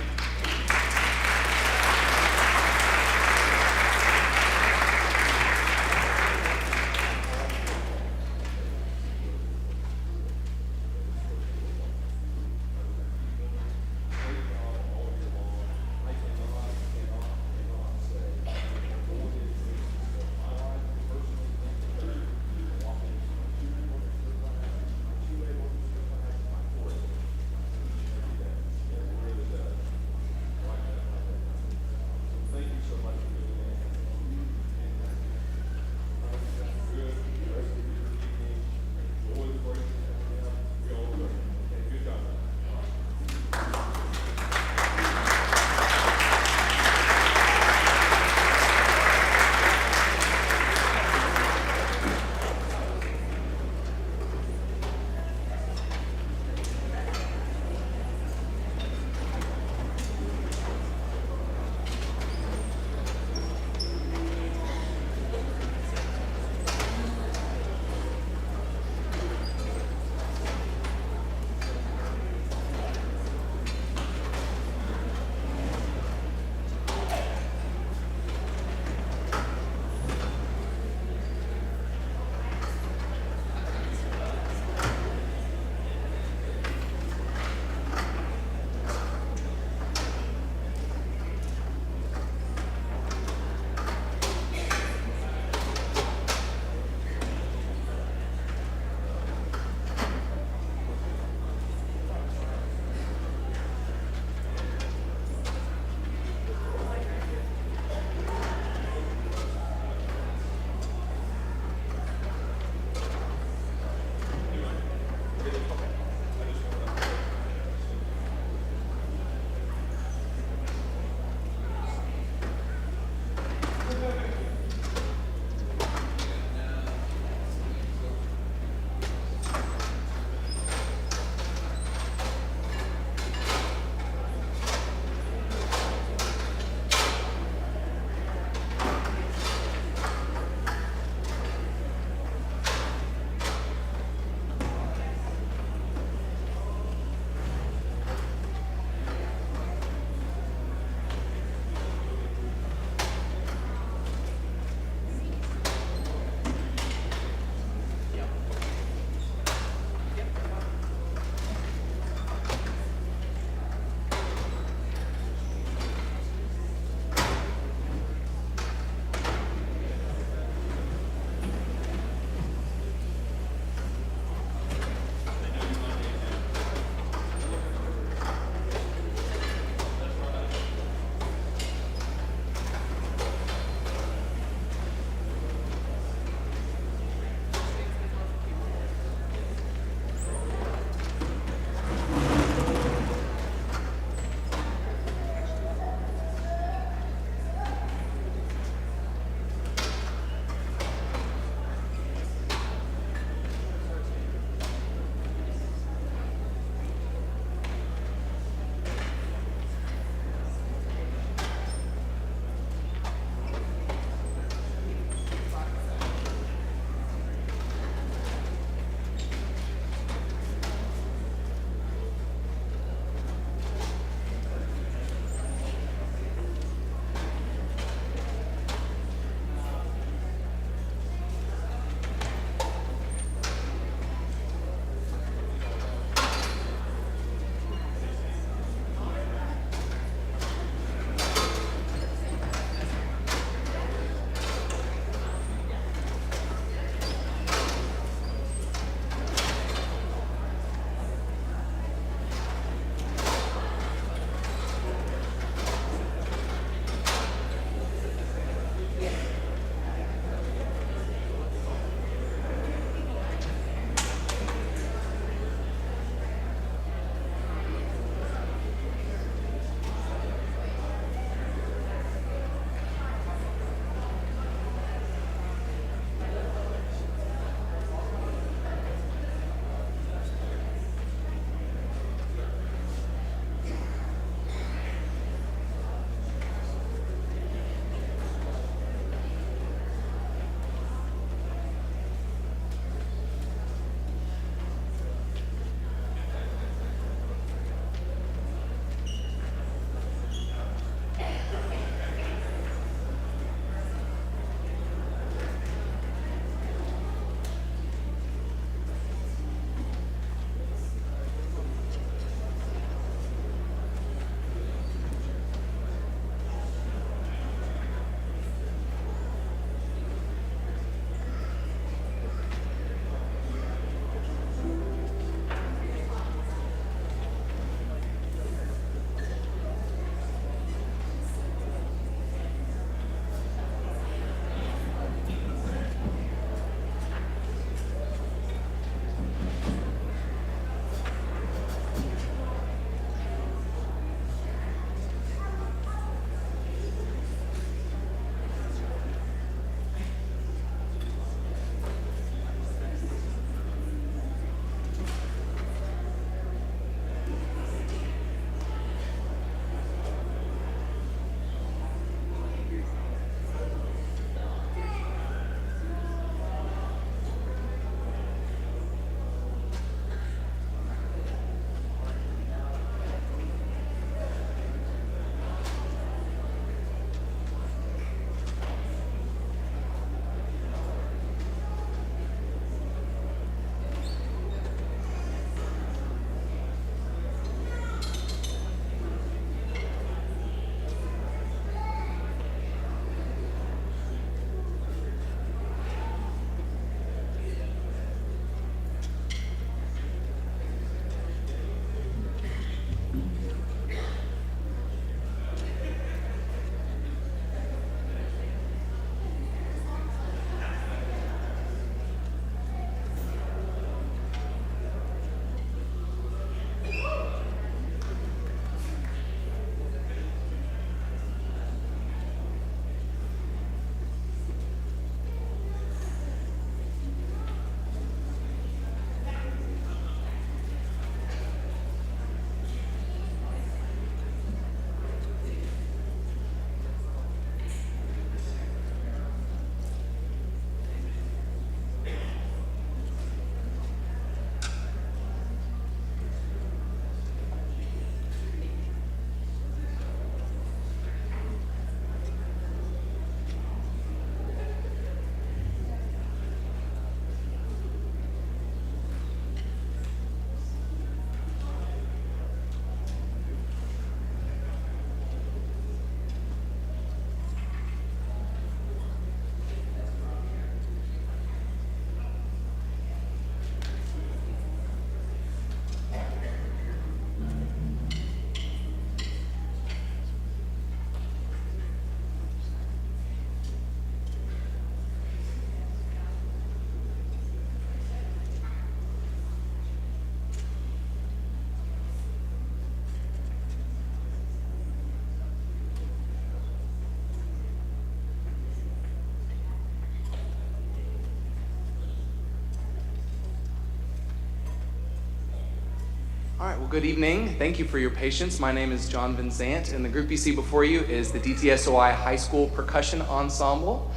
All right, well, good evening. Thank you for your patience. My name is John Van Zant, and the group you see before you is the DTSOI High School Percussion Ensemble,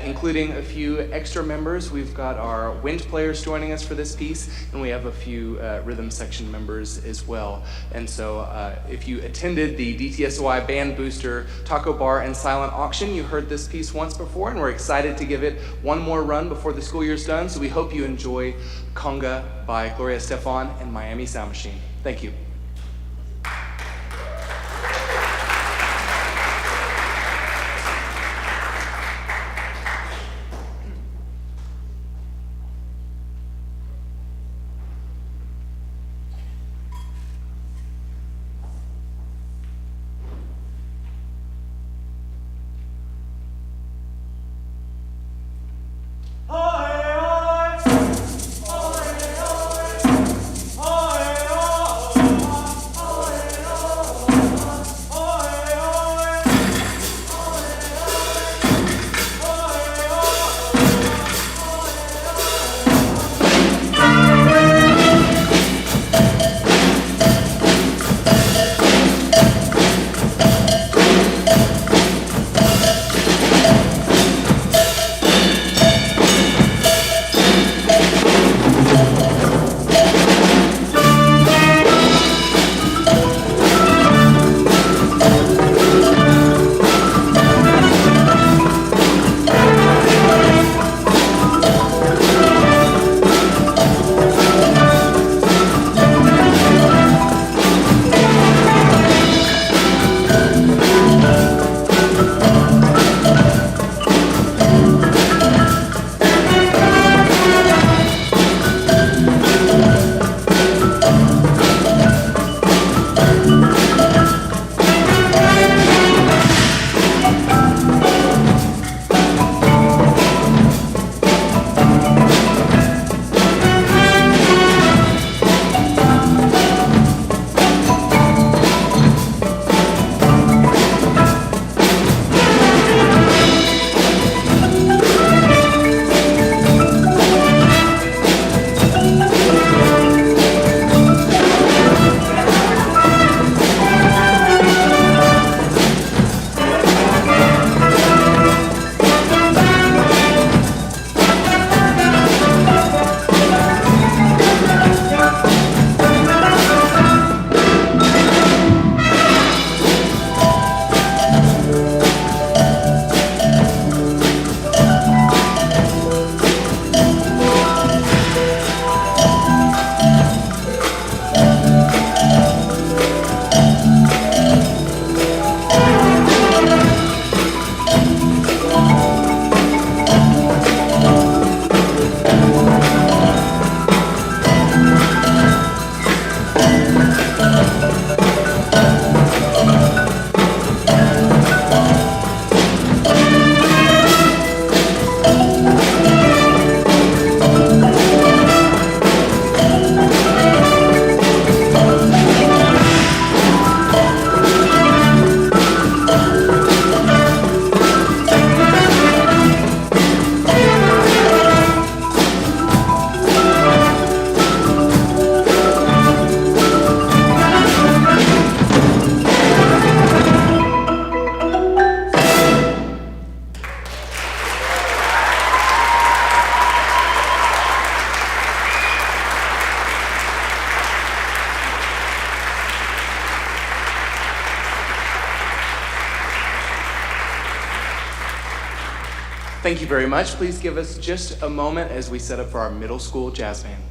including a few extra members. We've got our wind players joining us for this piece, and we have a few rhythm section members as well. And so if you attended the DTSOI Band Booster Taco Bar and Silent Auction, you heard this piece once before, and we're excited to give it one more run before the school year's done. So we hope you enjoy Conga by Gloria Estefan and Miami Sound Machine. Thank you. Thank you very much. Please give us just a moment as we set up for our middle school jazz band.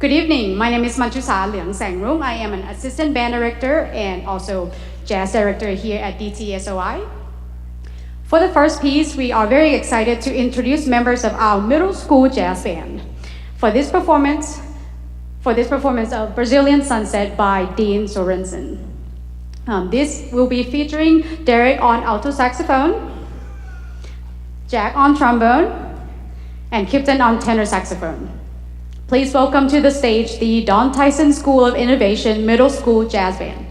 Good evening. My name is Manchusa Leung Sangrung. I am an assistant band director and also jazz director here at DTSOI. For the first piece, we are very excited to introduce members of our middle school jazz band. For this performance of Brazilian Sunset by Dean Sorensen. This will be featuring Derek on alto saxophone, Jack on trombone, and Kipton on tenor saxophone. Please welcome to the stage the Don Tyson School of Innovation Middle School Jazz Band.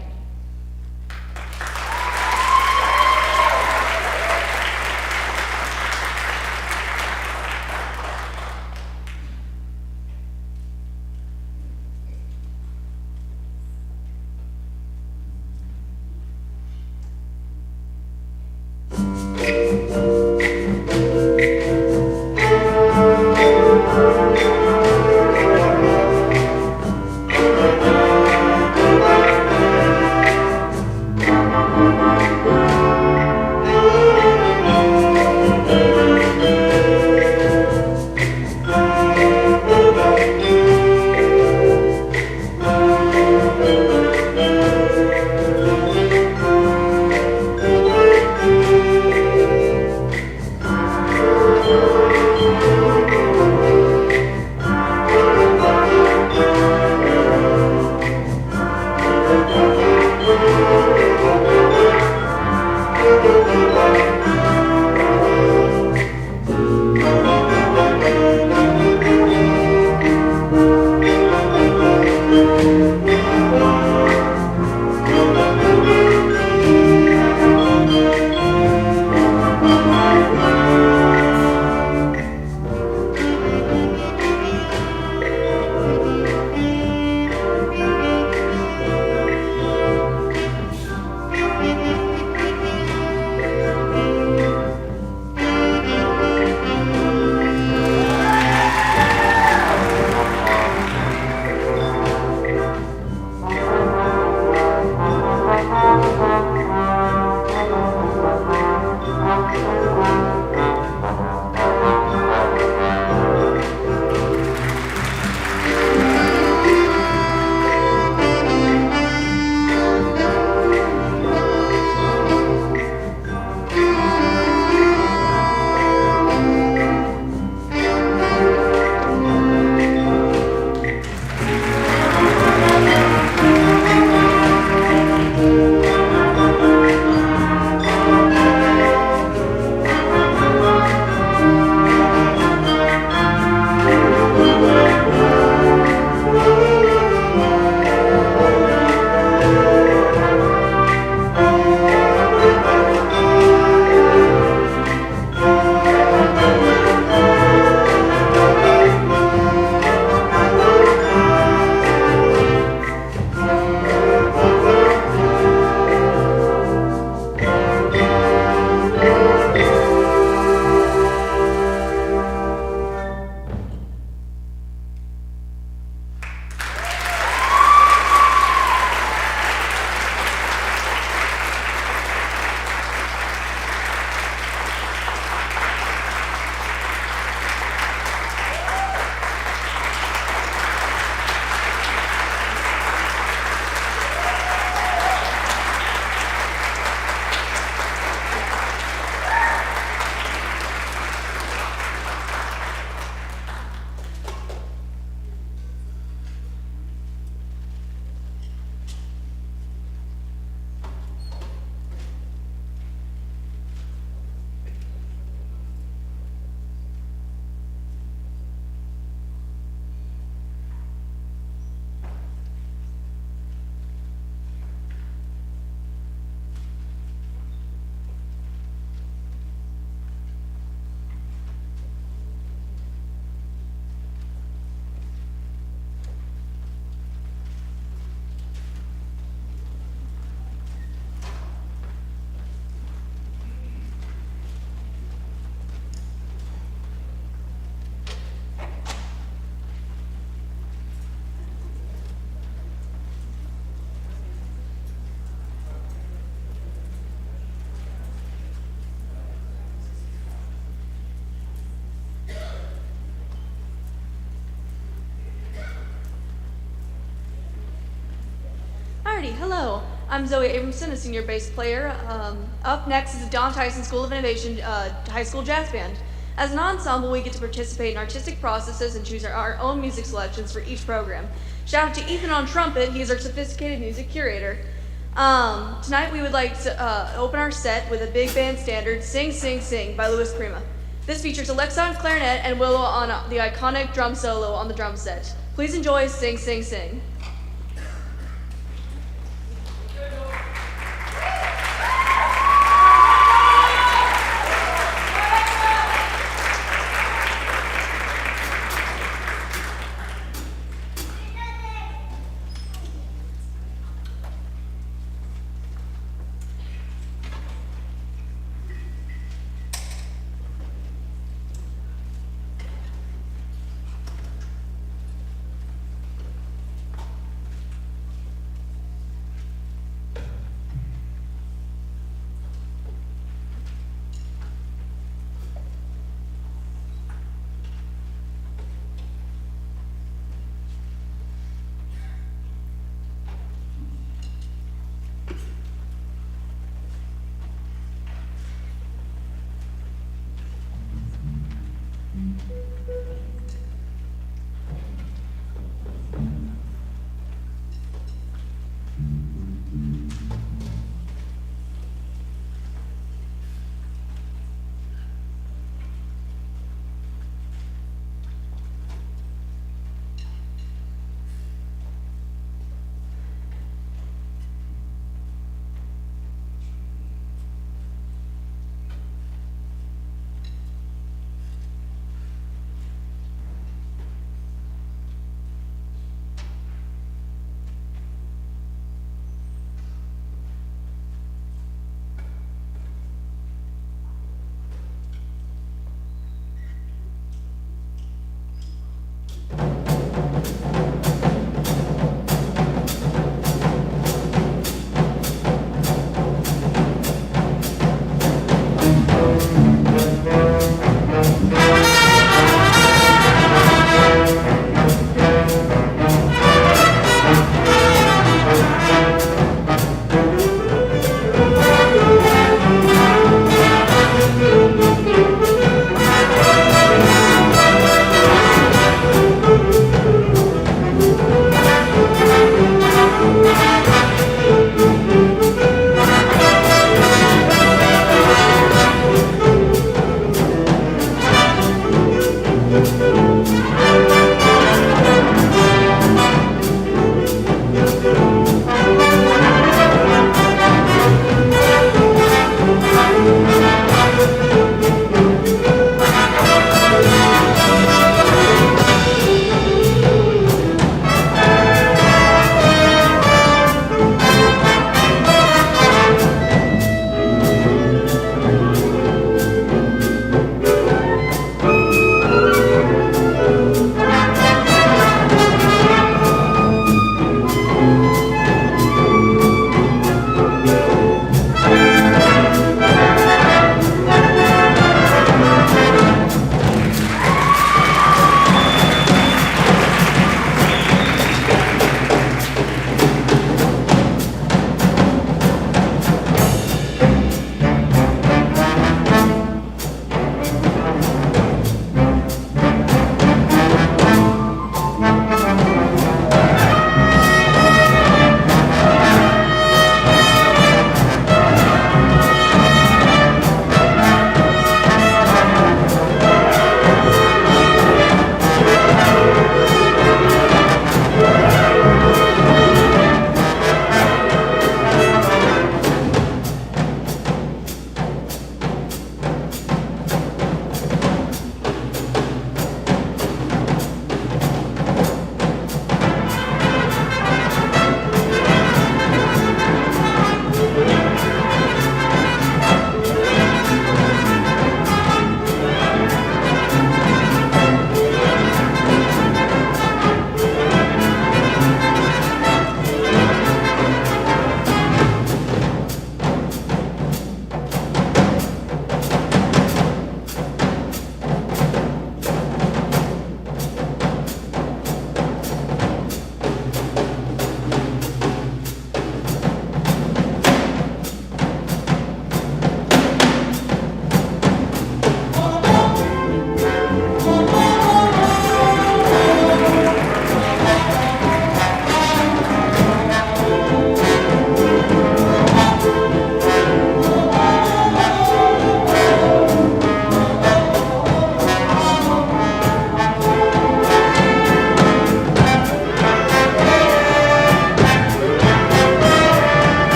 Alrighty, hello. I'm Zoe Abramson, a senior bass player. Up next is the Don Tyson School of Innovation High School Jazz Band. As an ensemble, we get to participate in artistic processes and choose our own music selections for each program. Shout out to Ethan on trumpet, he's our sophisticated music curator. Tonight we would like to open our set with a big band standard, Sing, Sing, Sing by Louis Prima. This features Alexa on clarinet and Willow on the iconic drum solo on the drum set. Please enjoy Sing, Sing, Sing.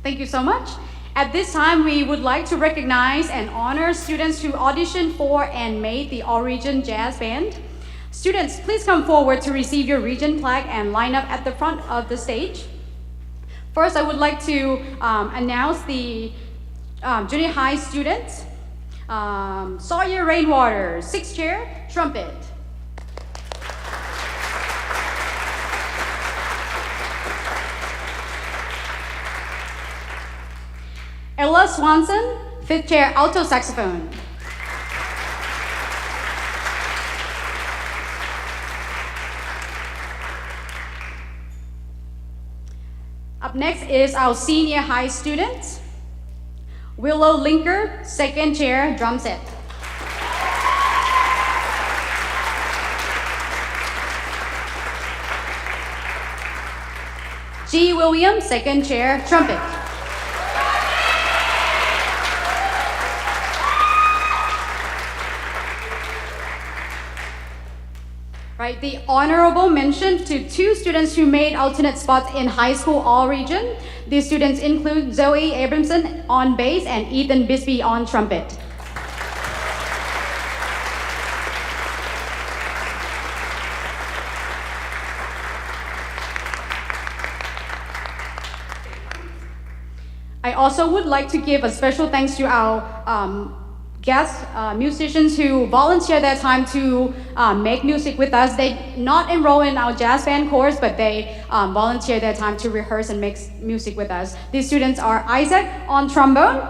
Thank you so much. At this time, we would like to recognize and honor students who auditioned for and made the All Region Jazz Band. Students, please come forward to receive your region plaque and line up at the front of the stage. First, I would like to announce the junior high students. Sawyer Rainwater, 6th chair, trumpet. Ella Swanson, 5th chair, alto saxophone. Up next is our senior high students. Willow Linker, 2nd chair, drum set. G. Williams, 2nd chair, trumpet. Right, the honorable mention to 2 students who made alternate spots in high school all region. These students include Zoe Abramson on bass and Ethan Bisbee on trumpet. I also would like to give a special thanks to our guest musicians who volunteer their time to make music with us. They not enroll in our jazz band course, but they volunteer their time to rehearse and make music with us. These students are Isaac on trombone,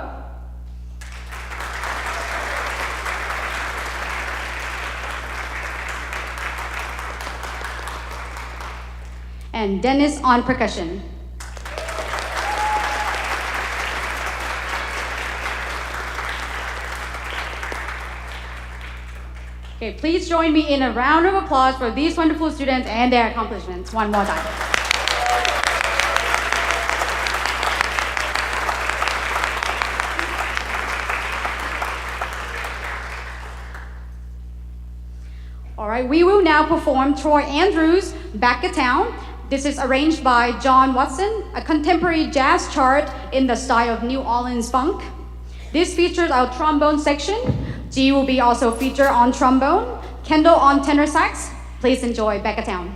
and Dennis on percussion. Okay, please join me in a round of applause for these wonderful students and their accomplishments one more time. All right, we will now perform Troy Andrews' Back to Town. This is arranged by John Watson, a contemporary jazz chart in the style of New Orleans funk. This features our trombone section. G will be also featured on trombone, Kendall on tenor sax. Please enjoy Back to Town.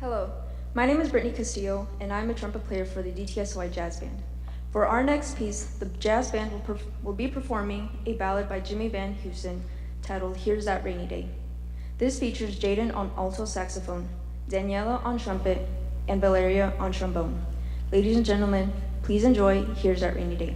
Hello, my name is Brittany Castillo, and I'm a trumpet player for the DTSOI Jazz Band. For our next piece, the jazz band will be performing a ballad by Jimmy Van Heusen titled Here's That Rainy Day. This features Jaden on alto saxophone, Daniela on trumpet, and Valeria on trombone. Ladies and gentlemen, please enjoy Here's That Rainy Day.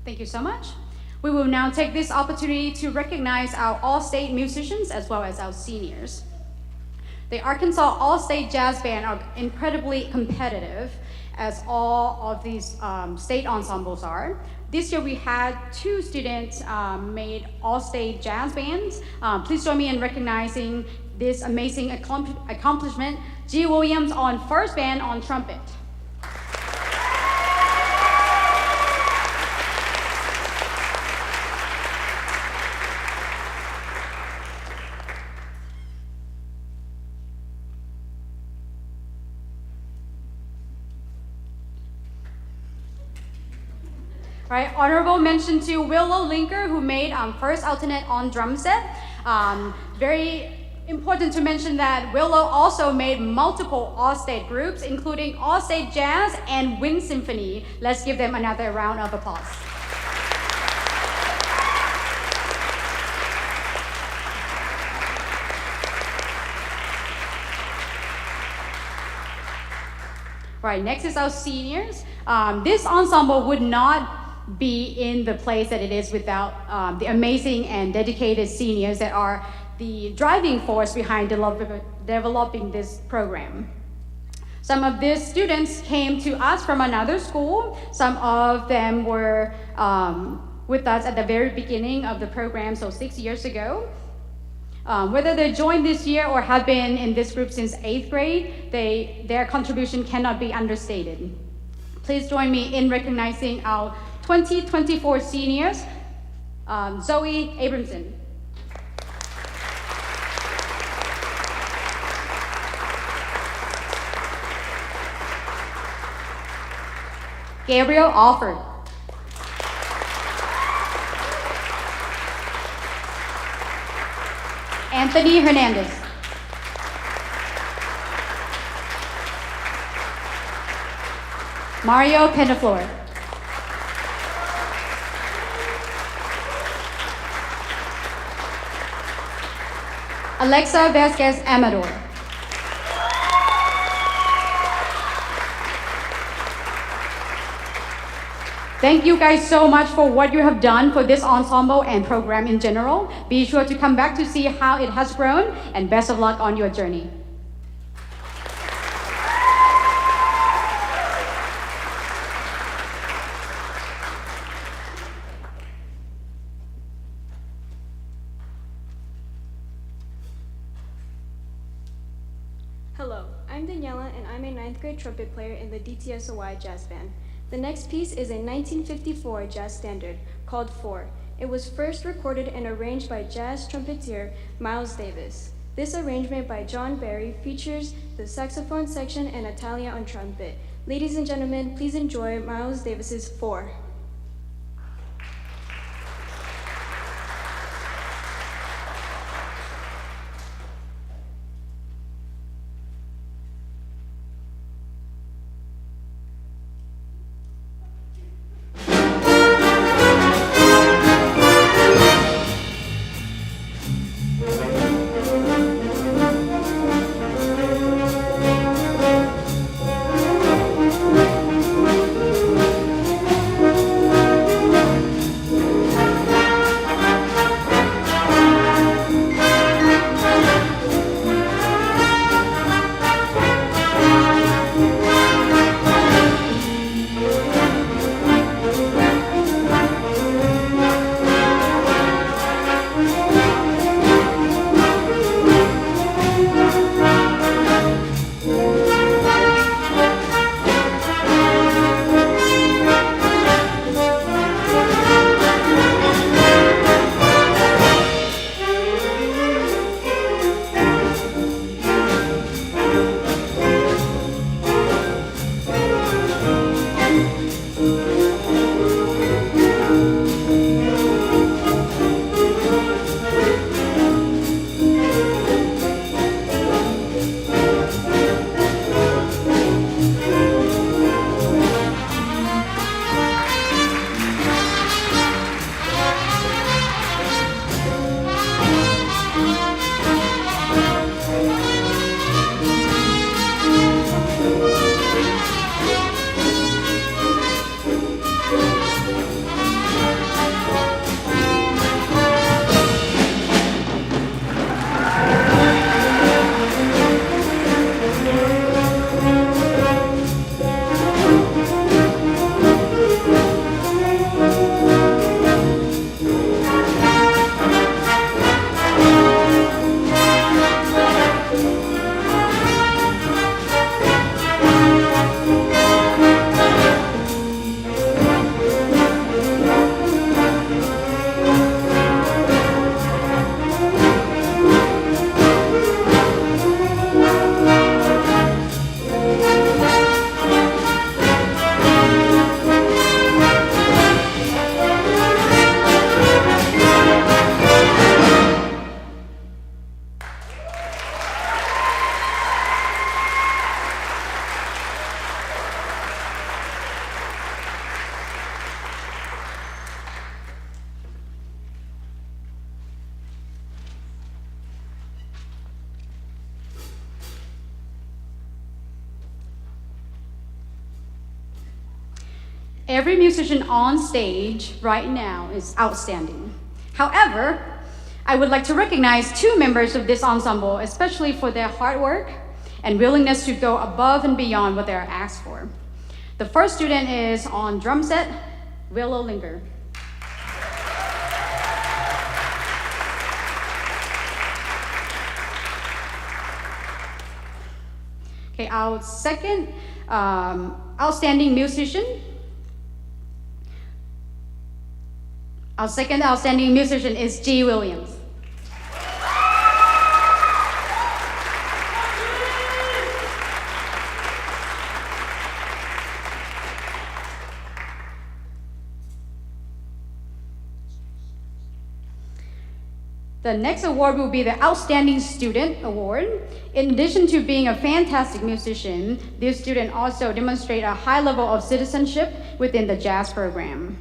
Thank you so much. We will now take this opportunity to recognize our All-State musicians as well as our seniors. The Arkansas All-State Jazz Band are incredibly competitive, as all of these state ensembles are. This year we had 2 students made All-State Jazz Bands. Please join me in recognizing this amazing accomplishment. G. Williams on first band on trumpet. All right, honorable mention to Willow Linker, who made first alternate on drum set. Very important to mention that Willow also made multiple All-State groups, including All-State Jazz and Wind Symphony. Let's give them another round of applause. Right, next is our seniors. This ensemble would not be in the place that it is without the amazing and dedicated seniors that are the driving force behind developing this program. Some of these students came to us from another school. Some of them were with us at the very beginning of the program, so 6 years ago. Whether they joined this year or have been in this group since 8th grade, their contribution cannot be understated. Please join me in recognizing our 2024 seniors, Zoe Abramson. Gabriel Alford. Anthony Hernandez. Mario Penaflor. Alexa Vasquez Amador. Thank you guys so much for what you have done for this ensemble and program in general. Be sure to come back to see how it has grown, and best of luck on your journey. Hello, I'm Daniela, and I'm a 9th grade trumpet player in the DTSOI Jazz Band. The next piece is a 1954 jazz standard called 4. It was first recorded and arranged by jazz trumpeter Miles Davis. This arrangement by John Barry features the saxophone section and Italia on trumpet. Ladies and gentlemen, please enjoy Miles Davis's 4. Every musician on stage right now is outstanding. However, I would like to recognize 2 members of this ensemble, especially for their hard work and willingness to go above and beyond what they are asked for. The first student is on drum set, Willow Linger. Okay, our second outstanding musician. Our second outstanding musician is G. Williams. The next award will be the Outstanding Student Award. In addition to being a fantastic musician, this student also demonstrates a high level of citizenship within the jazz program.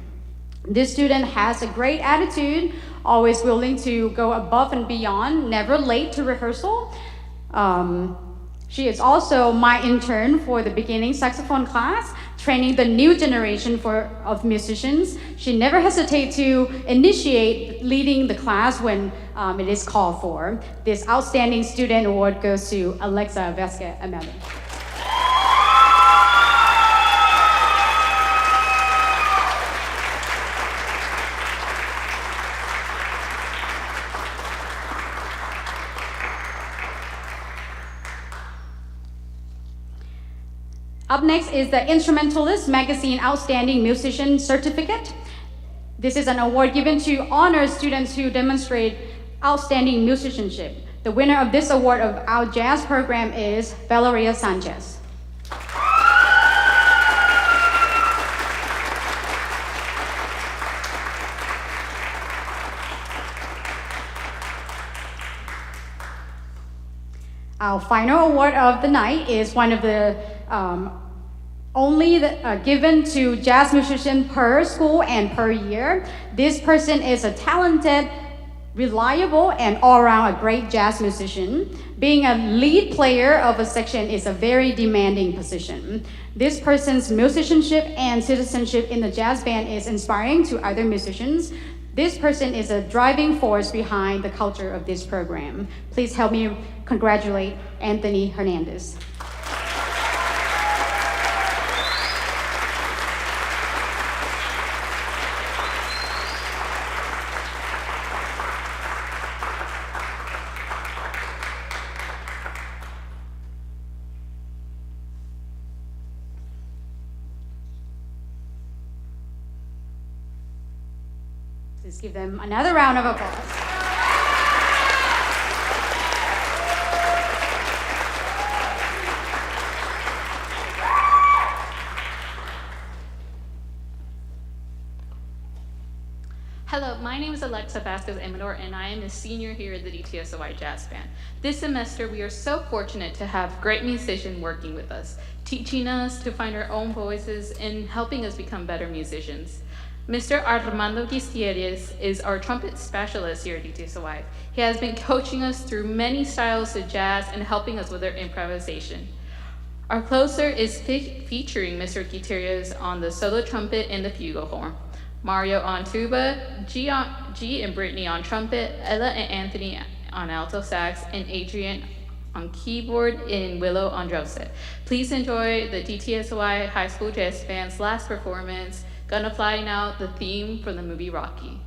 This student has a great attitude, always willing to go above and beyond, never late to rehearsal. She is also my intern for the beginning saxophone class, training the new generation of musicians. She never hesitates to initiate leading the class when it is called for. This Outstanding Student Award goes to Alexa Vasquez Amanda. Up next is the Instrumentalist Magazine Outstanding Musician Certificate. This is an award given to honor students who demonstrate outstanding musicianship. The winner of this award of our jazz program is Valeria Sanchez. Our final award of the night is one of the given to jazz musician per school and per year. This person is a talented, reliable, and all-around a great jazz musician. Being a lead player of a section is a very demanding position. This person's musicianship and citizenship in the jazz band is inspiring to other musicians. This person is a driving force behind the culture of this program. Please help me congratulate Anthony Hernandez. Let's give them another round of applause. Hello, my name is Alexa Vasquez Amador, and I am a senior here at the DTSOI Jazz Band. This semester, we are so fortunate to have great musicians working with us, teaching us to find our own voices and helping us become better musicians. Mr. Armando Gistieres is our trumpet specialist here at DTSOI. He has been coaching us through many styles of jazz and helping us with our improvisation. Our closer is featuring Mr. Gutierrez on the solo trumpet and the flugelhorn, Mario on tuba, G and Brittany on trumpet, Ella and Anthony on alto sax, and Adrian on keyboard and Willow on drum set. Please enjoy the DTSOI High School Jazz Band's last performance, Gonna Fly Now, the theme from the movie Rocky.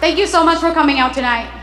Thank you so much for coming out tonight.